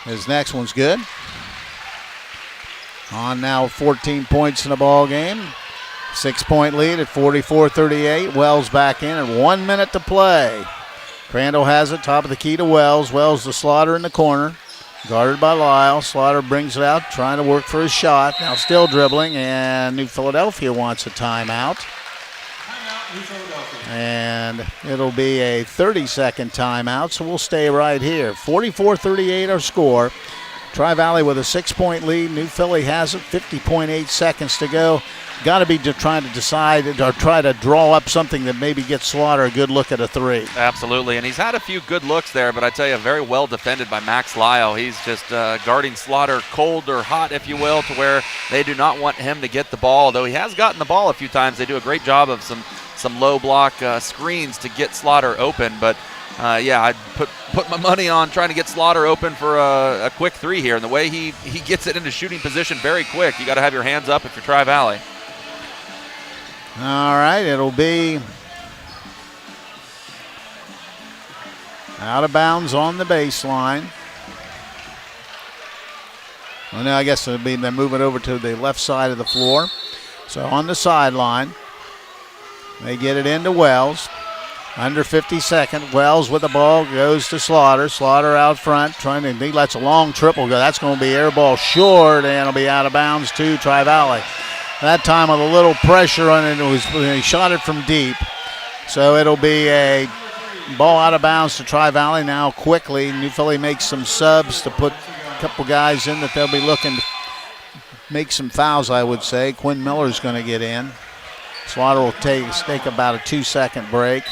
Speaker 3: His next one's good. Hahn now 14 points in the ball game. 6-point lead at 44-38. Wells back in at 1 minute to play. Crandall has it, top of the key to Wells. Wells to Slaughter in the corner. Guarded by Lyle. Slaughter brings it out, trying to work for his shot. Now still dribbling, and New Philadelphia wants a timeout. And it'll be a 30-second timeout, so we'll stay right here. 44-38 our score. Tri-Valley with a 6-point lead. New Philly has it, 50.8 seconds to go. Got to be trying to decide or try to draw up something that maybe gets Slaughter a good look at a three.
Speaker 2: Absolutely, and he's had a few good looks there, but I tell you, very well defended by Max Lyle. He's just guarding Slaughter cold or hot, if you will, to where they do not want him to get the ball. Though he has gotten the ball a few times. They do a great job of some low block screens to get Slaughter open, but yeah, I'd put my money on trying to get Slaughter open for a quick three here. And the way he gets it into shooting position very quick, you got to have your hands up if you're Tri-Valley.
Speaker 3: All right, it'll be out of bounds on the baseline. Well, now I guess it'll be they're moving over to the left side of the floor. So on the sideline, they get it into Wells. Under 50 seconds. Wells with the ball goes to Slaughter. Slaughter out front he lets a long triple go. That's going to be air ball short, and it'll be out of bounds to Tri-Valley. That time with a little pressure on it, he shot it from deep. So it'll be a ball out of bounds to Tri-Valley now quickly. New Philly makes some subs to put a couple guys in that they'll be looking to make some fouls, I would say. Quinn Miller's going to get in. Slaughter will take about a 2-second break.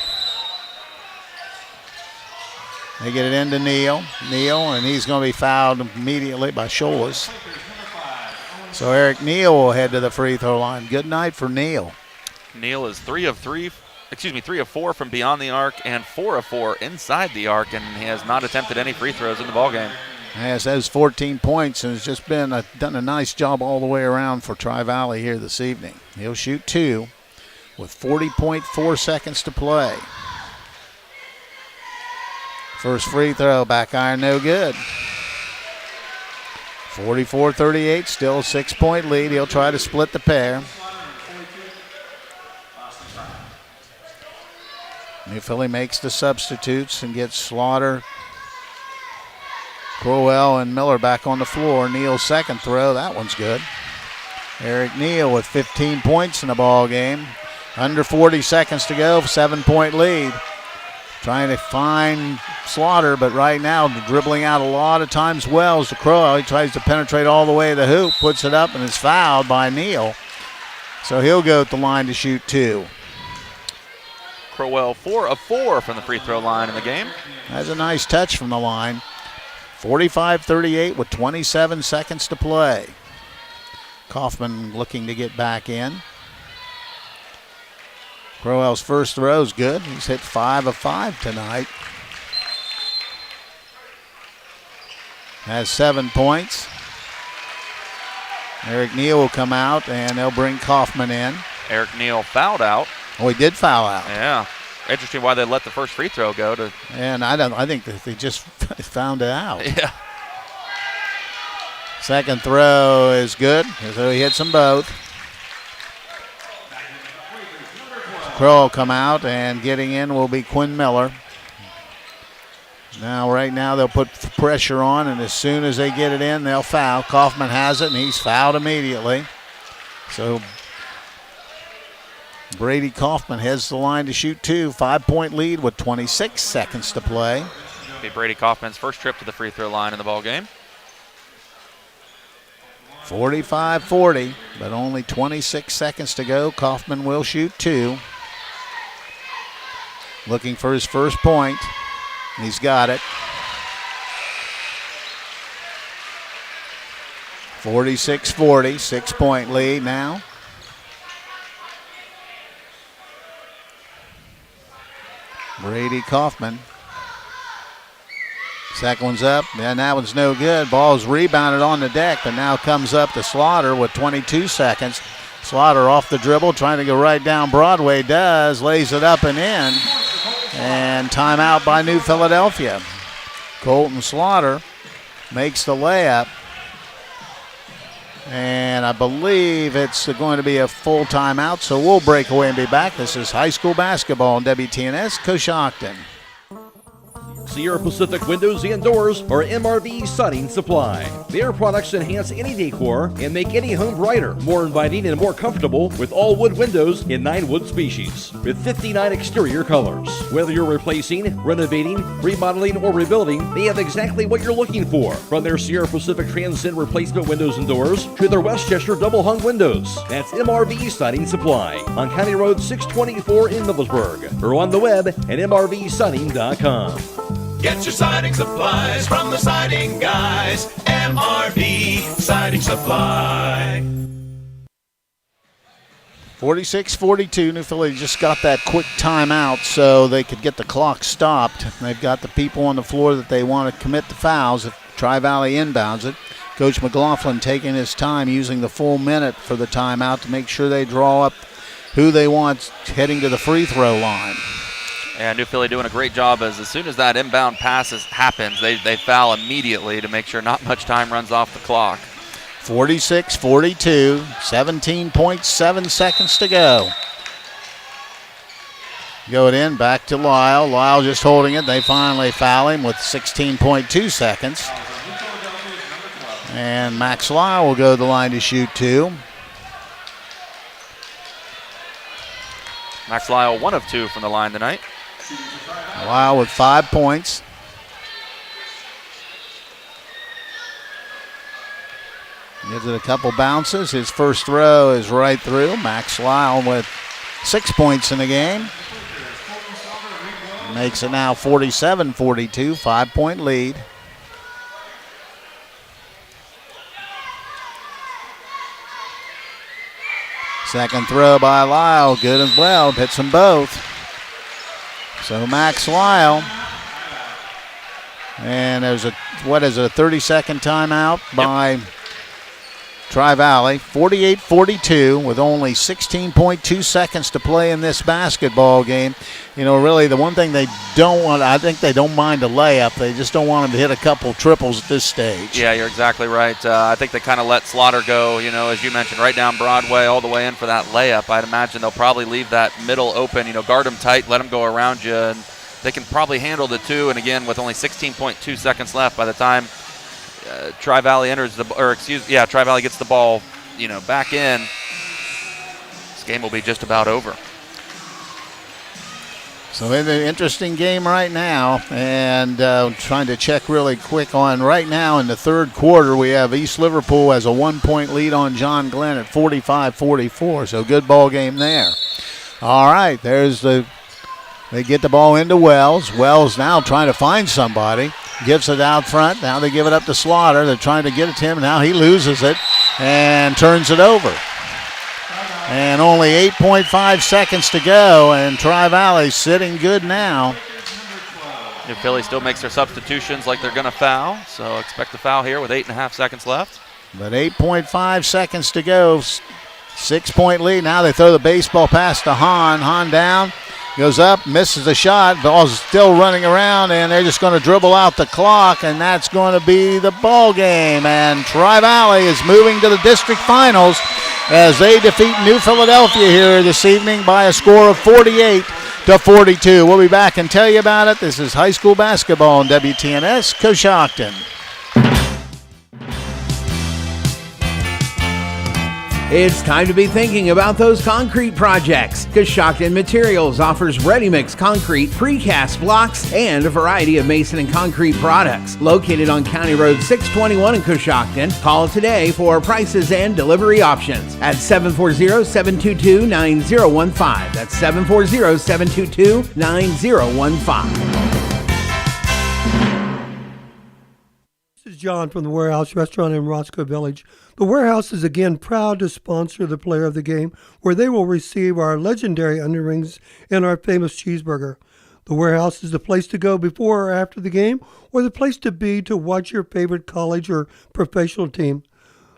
Speaker 3: They get it into Neal, and he's going to be fouled immediately by Scholas. So Eric Neal will head to the free throw line. Good night for Neal.
Speaker 2: Neal is 3 of 4 from beyond the arc and 4 of 4 inside the arc, and he has not attempted any free throws in the ballgame.
Speaker 3: Has those 14 points and has just been done a nice job all the way around for Tri-Valley here this evening. He'll shoot 2 with 40.4 seconds to play. First free throw, back iron, no good. 44-38, still a 6-point lead. He'll try to split the pair. New Philly makes the substitutes and gets Slaughter, Crowell, and Miller back on the floor. Neal's second throw, that one's good. Eric Neal with 15 points in the ball game. Under 40 seconds to go, 7-point lead. Trying to find Slaughter, but right now dribbling out a lot of times Wells to Crowell. He tries to penetrate all the way to the hoop, puts it up, and is fouled by Neal. So he'll go at the line to shoot 2.
Speaker 2: Crowell 4 of 4 from the free throw line in the game.
Speaker 3: That's a nice touch from the line. 45-38 with 27 seconds to play. Kaufman looking to get back in. Crowell's first throw is good. He's hit 5 of 5 tonight. Has 7 points. Eric Neal will come out, and they'll bring Kaufman in.
Speaker 2: Eric Neal fouled out.
Speaker 3: Oh, he did foul out.
Speaker 2: Yeah. Interesting why they let the first free throw go.
Speaker 3: And I think that they just found it out.
Speaker 2: Yeah.
Speaker 3: Second throw is good, so he hits them both. Crow will come out, and getting in will be Quinn Miller. Right now they'll put pressure on, and as soon as they get it in, they'll foul. Kaufman has it, and he's fouled immediately. So Brady Kaufman heads the line to shoot 2. 5-point lead with 26 seconds to play.
Speaker 2: It'll be Brady Kaufman's first trip to the free throw line in the ballgame.
Speaker 3: 45-40, but only 26 seconds to go. Kaufman will shoot 2. Looking for his first point. He's got it. 46-40, 6-point lead now. Brady Kaufman. Second one's up, and that one's no good. Ball's rebounded on the deck, but now comes up to Slaughter with 22 seconds. Slaughter off the dribble, trying to go right down Broadway. Lays it up and in. And timeout by New Philadelphia. Colton Slaughter makes the layup. And I believe it's going to be a full timeout, so we'll break away and be back. This is high school basketball on WTNS Coshocton.
Speaker 17: Sierra Pacific Windows and Doors or MRV Siding Supply. Their products enhance any decor and make any home brighter, more inviting, and more comfortable with all wood windows in 9 wood species with 59 exterior colors. Whether you're replacing, renovating, remodeling, or rebuilding, they have exactly what you're looking for. From their Sierra Pacific Transcend replacement windows and doors to their Westchester double hung windows. That's MRV Siding Supply on County Road 624 in Middlesburg or on the web at mrvsiding.com.
Speaker 18: Get your siding supplies from the siding guys. MRV Siding Supply.
Speaker 3: 46-42. New Philly just got that quick timeout so they could get the clock stopped. They've got the people on the floor that they want to commit the fouls if Tri-Valley inbounds it. Coach McLaughlin taking his time, using the full minute for the timeout to make sure they draw up who they want heading to the free throw line.
Speaker 2: And New Philly doing a great job as soon as that inbound pass happens, they foul immediately to make sure not much time runs off the clock.
Speaker 3: 46-42, 17.7 seconds to go. Go it in, back to Lyle. Lyle just holding it. They finally foul him with 16.2 seconds. And Max Lyle will go to the line to shoot 2.
Speaker 2: Max Lyle 1 of 2 from the line tonight.
Speaker 3: Lyle with 5 points. Gives it a couple bounces. His first throw is right through. Max Lyle with 6 points in the game. Makes it now 47-42, 5-point lead. Second throw by Lyle, good as well, hits them both. So Max Lyle, and there's a 30-second timeout by Tri-Valley. 48-42 with only 16.2 seconds to play in this basketball game. You know, really the one thing they don't want, I think they don't mind a layup. They just don't want them to hit a couple triples at this stage.
Speaker 2: Yeah, you're exactly right. I think they kind of let Slaughter go, you know, as you mentioned, right down Broadway all the way in for that layup. I'd imagine they'll probably leave that middle open, you know, guard them tight, let them go around you, and they can probably handle the two. And again, with only 16.2 seconds left by the time Tri-Valley Tri-Valley gets the ball, you know, back in, this game will be just about over.
Speaker 3: So in an interesting game right now, and trying to check really quick on right now in the third quarter, we have East Liverpool has a 1-point lead on John Glenn at 45-44, so good ball game there. All right, they get the ball into Wells. Wells now trying to find somebody. Gives it out front. Now they give it up to Slaughter. They're trying to get it to him. Now he loses it and turns it over. And only 8.5 seconds to go, and Tri-Valley sitting good now.
Speaker 2: New Philly still makes their substitutions like they're going to foul, so expect the foul here with 8.5 seconds left.
Speaker 3: But 8.5 seconds to go. 6-point lead. Now they throw the baseball pass to Hahn. Hahn down. Goes up, misses a shot. Ball's still running around, and they're just going to dribble out the clock, and that's going to be the ball game. And Tri-Valley is moving to the district finals as they defeat New Philadelphia here this evening by a score of 48-42. We'll be back and tell you about it. This is high school basketball on WTNS Coshocton.
Speaker 12: It's time to be thinking about those concrete projects. Coshocton Materials offers ready-mix concrete, precast blocks, and a variety of mason and concrete products. Located on County Road 621 in Coshocton, call today for prices and delivery options at 740-722-9015. That's 740-722-9015.
Speaker 13: This is John from the Warehouse Restaurant in Roscoe Village. The Warehouse is again proud to sponsor the player of the game, where they will receive our legendary onion rings and our famous cheeseburger. The Warehouse is the place to go before or after the game, or the place to be to watch your favorite college or professional team.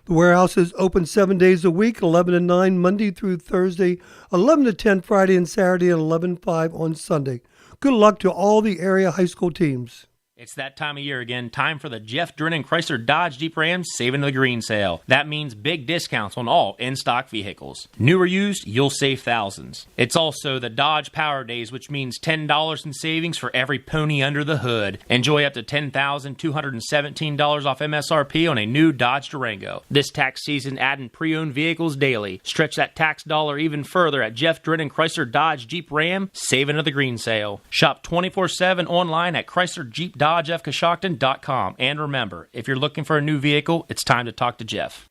Speaker 13: The Warehouse is open 7 days a week, 11 to 9 Monday through Thursday, 11 to 10 Friday and Saturday, and 11 to 5 on Sunday. Good luck to all the area high school teams.
Speaker 5: It's that time of year again. Time for the Jeff Drennan Chrysler Dodge Jeep Ram Saving the Green sale. That means big discounts on all in-stock vehicles. New or used, you'll save thousands. It's also the Dodge Power Days, which means $10 in savings for every pony under the hood. Enjoy up to $10,217 off MSRP on a new Dodge Durango. This tax season, adding pre-owned vehicles daily. Stretch that tax dollar even further at Jeff Drennan Chrysler Dodge Jeep Ram Saving of the Green sale. Shop 24/7 online at ChryslerJeepDodgeFCoshocton.com. And remember, if you're looking for a new vehicle, it's time to talk to Jeff.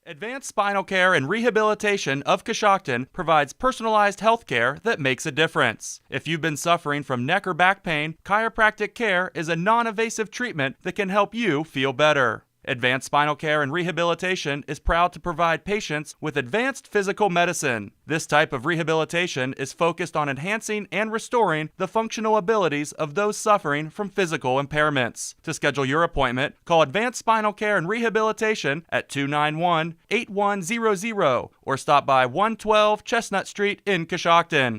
Speaker 1: Advanced Spinal Care and Rehabilitation of Coshocton provides personalized health care that makes a difference. If you've been suffering from neck or back pain, chiropractic care is a non-invasive treatment that can help you feel better. Advanced Spinal Care and Rehabilitation is proud to provide patients with advanced physical medicine. This type of rehabilitation is focused on enhancing and restoring the functional abilities of those suffering from physical impairments. To schedule your appointment, call Advanced Spinal Care and Rehabilitation at 291-8100 or stop by 112 Chestnut Street in Coshocton.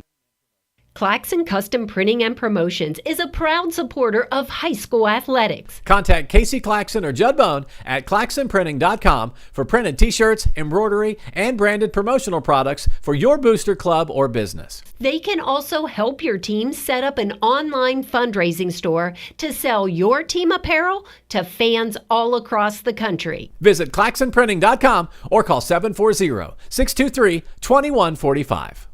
Speaker 14: Claxon Custom Printing and Promotions is a proud supporter of high school athletics.
Speaker 15: Contact Casey Claxon or Judd Bone at ClaxonPrinting.com for printed t-shirts, embroidery, and branded promotional products for your booster club or business.
Speaker 14: They can also help your team set up an online fundraising store to sell your team apparel to fans all across the country.
Speaker 15: Visit ClaxonPrinting.com or call 740-623-2145.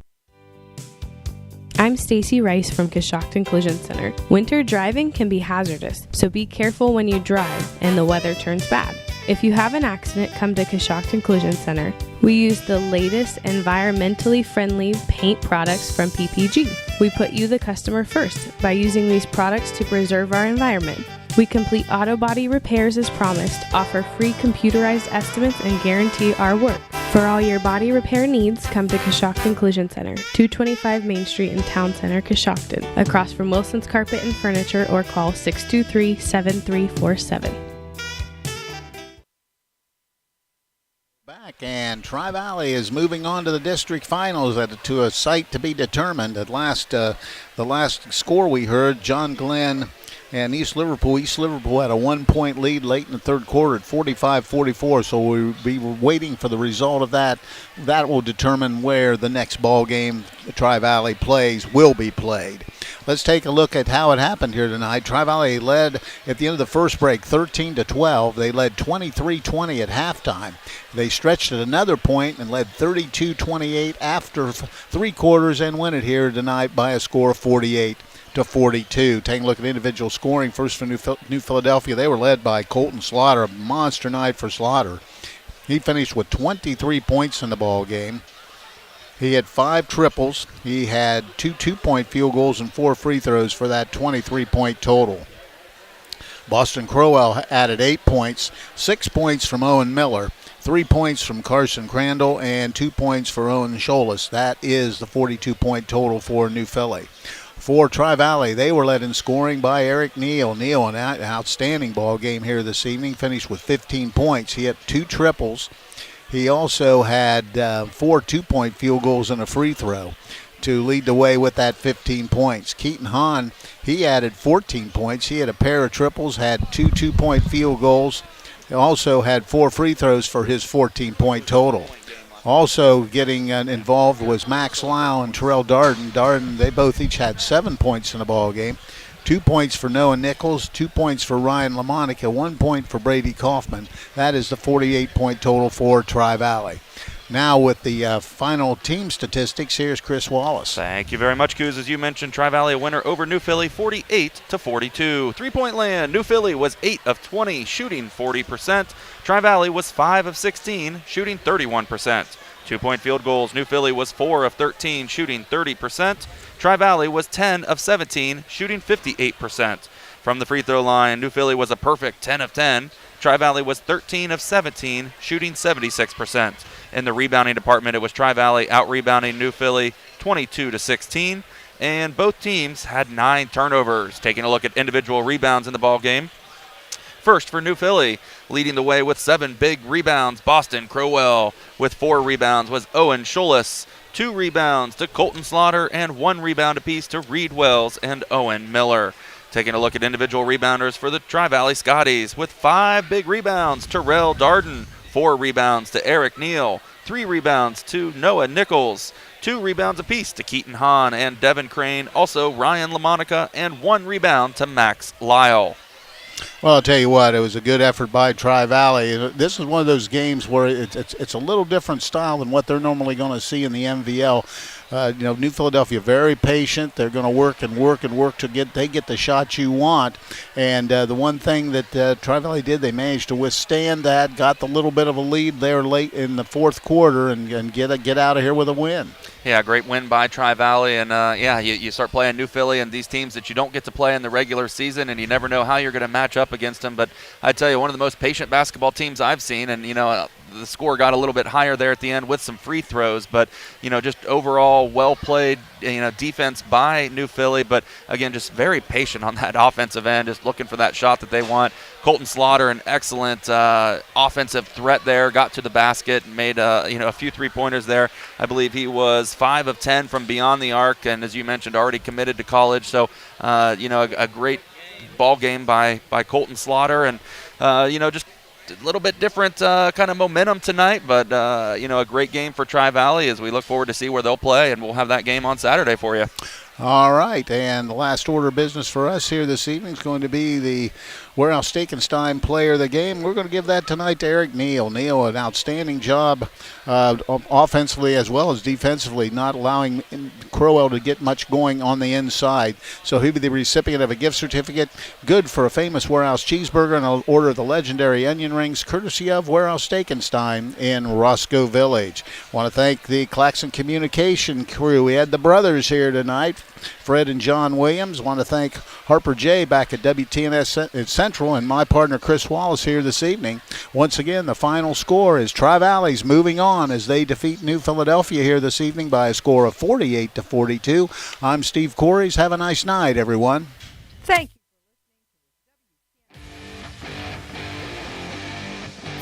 Speaker 16: I'm Stacy Rice from Coshocton Collision Center. Winter driving can be hazardous, so be careful when you drive and the weather turns bad. If you have an accident, come to Coshocton Collision Center. We use the latest environmentally friendly paint products from PPG. We put you, the customer, first by using these products to preserve our environment. We complete auto body repairs as promised, offer free computerized estimates, and guarantee our work. For all your body repair needs, come to Coshocton Collision Center, 225 Main Street in Town Center, Coshocton, across from Wilson's Carpet and Furniture, or call 623-7347.
Speaker 3: Back, and Tri-Valley is moving on to the district finals to a site to be determined. At last, the last score we heard, John Glenn and East Liverpool had a 1-point lead late in the third quarter at 45-44, so we'll be waiting for the result of that. That will determine where the next ball game Tri-Valley plays will be played. Let's take a look at how it happened here tonight. Tri-Valley led at the end of the first break 13-12. They led 23-20 at halftime. They stretched at another point and led 32-28 after three quarters and win it here tonight by a score of 48-42. Taking a look at individual scoring, first for New Philadelphia, they were led by Colton Slaughter. A monster night for Slaughter. He finished with 23 points in the ball game. He had 5 triples. He had 2 two-point field goals and 4 free throws for that 23-point total. Boston Crowell added 8 points, 6 points from Owen Miller, 3 points from Carson Crandall, and 2 points for Owen Scholas. That is the 42-point total for New Philly. For Tri-Valley, they were led in scoring by Eric Neal. Neal, an outstanding ball game here this evening, finished with 15 points. He had 2 triples. He also had 4 two-point field goals and a free throw to lead the way with that 15 points. Keaton Hahn, he added 14 points. He had a pair of triples, had 2 two-point field goals. He also had 4 free throws for his 14-point total. Also getting involved was Max Lau and Terrell Darden. Darden, they both each had 7 points in the ball game. 2 points for Noah Nichols, 2 points for Ryan LaMonica, 1 point for Brady Kaufman. That is the 48-point total for Tri-Valley. Now with the final team statistics, here's Chris Wallace.
Speaker 2: Thank you very much, Coos. As you mentioned, Tri-Valley a winner over New Philly 48-42. 3-point land, New Philly was 8 of 20, shooting 40%. Tri-Valley was 5 of 16, shooting 31%. 2-point field goals, New Philly was 4 of 13, shooting 30%. Tri-Valley was 10 of 17, shooting 58%. From the free throw line, New Philly was a perfect 10 of 10. Tri-Valley was 13 of 17, shooting 76%. In the rebounding department, it was Tri-Valley out-rebounding New Philly 22-16, and both teams had 9 turnovers. Taking a look at individual rebounds in the ball game. First for New Philly, leading the way with 7 big rebounds, Boston Crowell. With 4 rebounds was Owen Scholas. 2 rebounds to Colton Slaughter, and 1 rebound apiece to Reed Wells and Owen Miller. Taking a look at individual rebounders for the Tri-Valley Scotties with 5 big rebounds, Terrell Darden, 4 rebounds to Eric Neal, 3 rebounds to Noah Nichols, 2 rebounds apiece to Keaton Hahn and Devin Crane, also Ryan LaMonica, and 1 rebound to Max Lyle.
Speaker 3: Well, I'll tell you what, it was a good effort by Tri-Valley. This is one of those games where it's a little different style than what they're normally going to see in the MVL. New Philadelphia, very patient. They're going to work and work and work to get the shots you want. And the one thing that Tri-Valley did, they managed to withstand that, got the little bit of a lead there late in the fourth quarter, and get out of here with a win.
Speaker 2: Yeah, great win by Tri-Valley. And, you start playing New Philly and these teams that you don't get to play in the regular season, and you never know how you're going to match up against them. But I tell you, one of the most patient basketball teams I've seen, and, the score got a little bit higher there at the end with some free throws, but, just overall well-played, defense by New Philly. But, again, just very patient on that offensive end, just looking for that shot that they want. Colton Slaughter, an excellent offensive threat there, got to the basket, made a few three-pointers there. I believe he was 5 of 10 from beyond the arc, and as you mentioned, already committed to college. So, a great ball game by Colton Slaughter, and, just a little bit different kind of momentum tonight, but, a great game for Tri-Valley as we look forward to see where they'll play, and we'll have that game on Saturday for you.
Speaker 3: All right, and the last order of business for us here this evening is going to be the Warehouse Stekenstein player of the game. We're going to give that tonight to Eric Neal. Neal, an outstanding job offensively as well as defensively, not allowing Crowell to get much going on the inside. So he'll be the recipient of a gift certificate, good for a famous Warehouse cheeseburger, and I'll order the legendary onion rings, courtesy of Warehouse Stekenstein in Roscoe Village. Want to thank the Claxon Communication crew. We had the brothers here tonight, Fred and John Williams. Want to thank Harper J. back at WTNS Central and my partner Chris Wallace here this evening. Once again, the final score is Tri-Valley's moving on as they defeat New Philadelphia here this evening by a score of 48-42. I'm Steve Corries. Have a nice night, everyone.
Speaker 19: Thank you.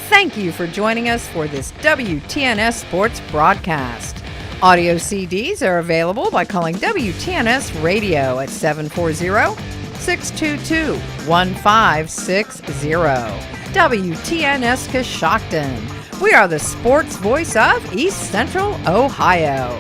Speaker 19: Thank you for joining us for this WTNS Sports broadcast. Audio CDs are available by calling WTNS Radio at 740-622-1560. WTNS Coshocton. We are the sports voice of East Central Ohio.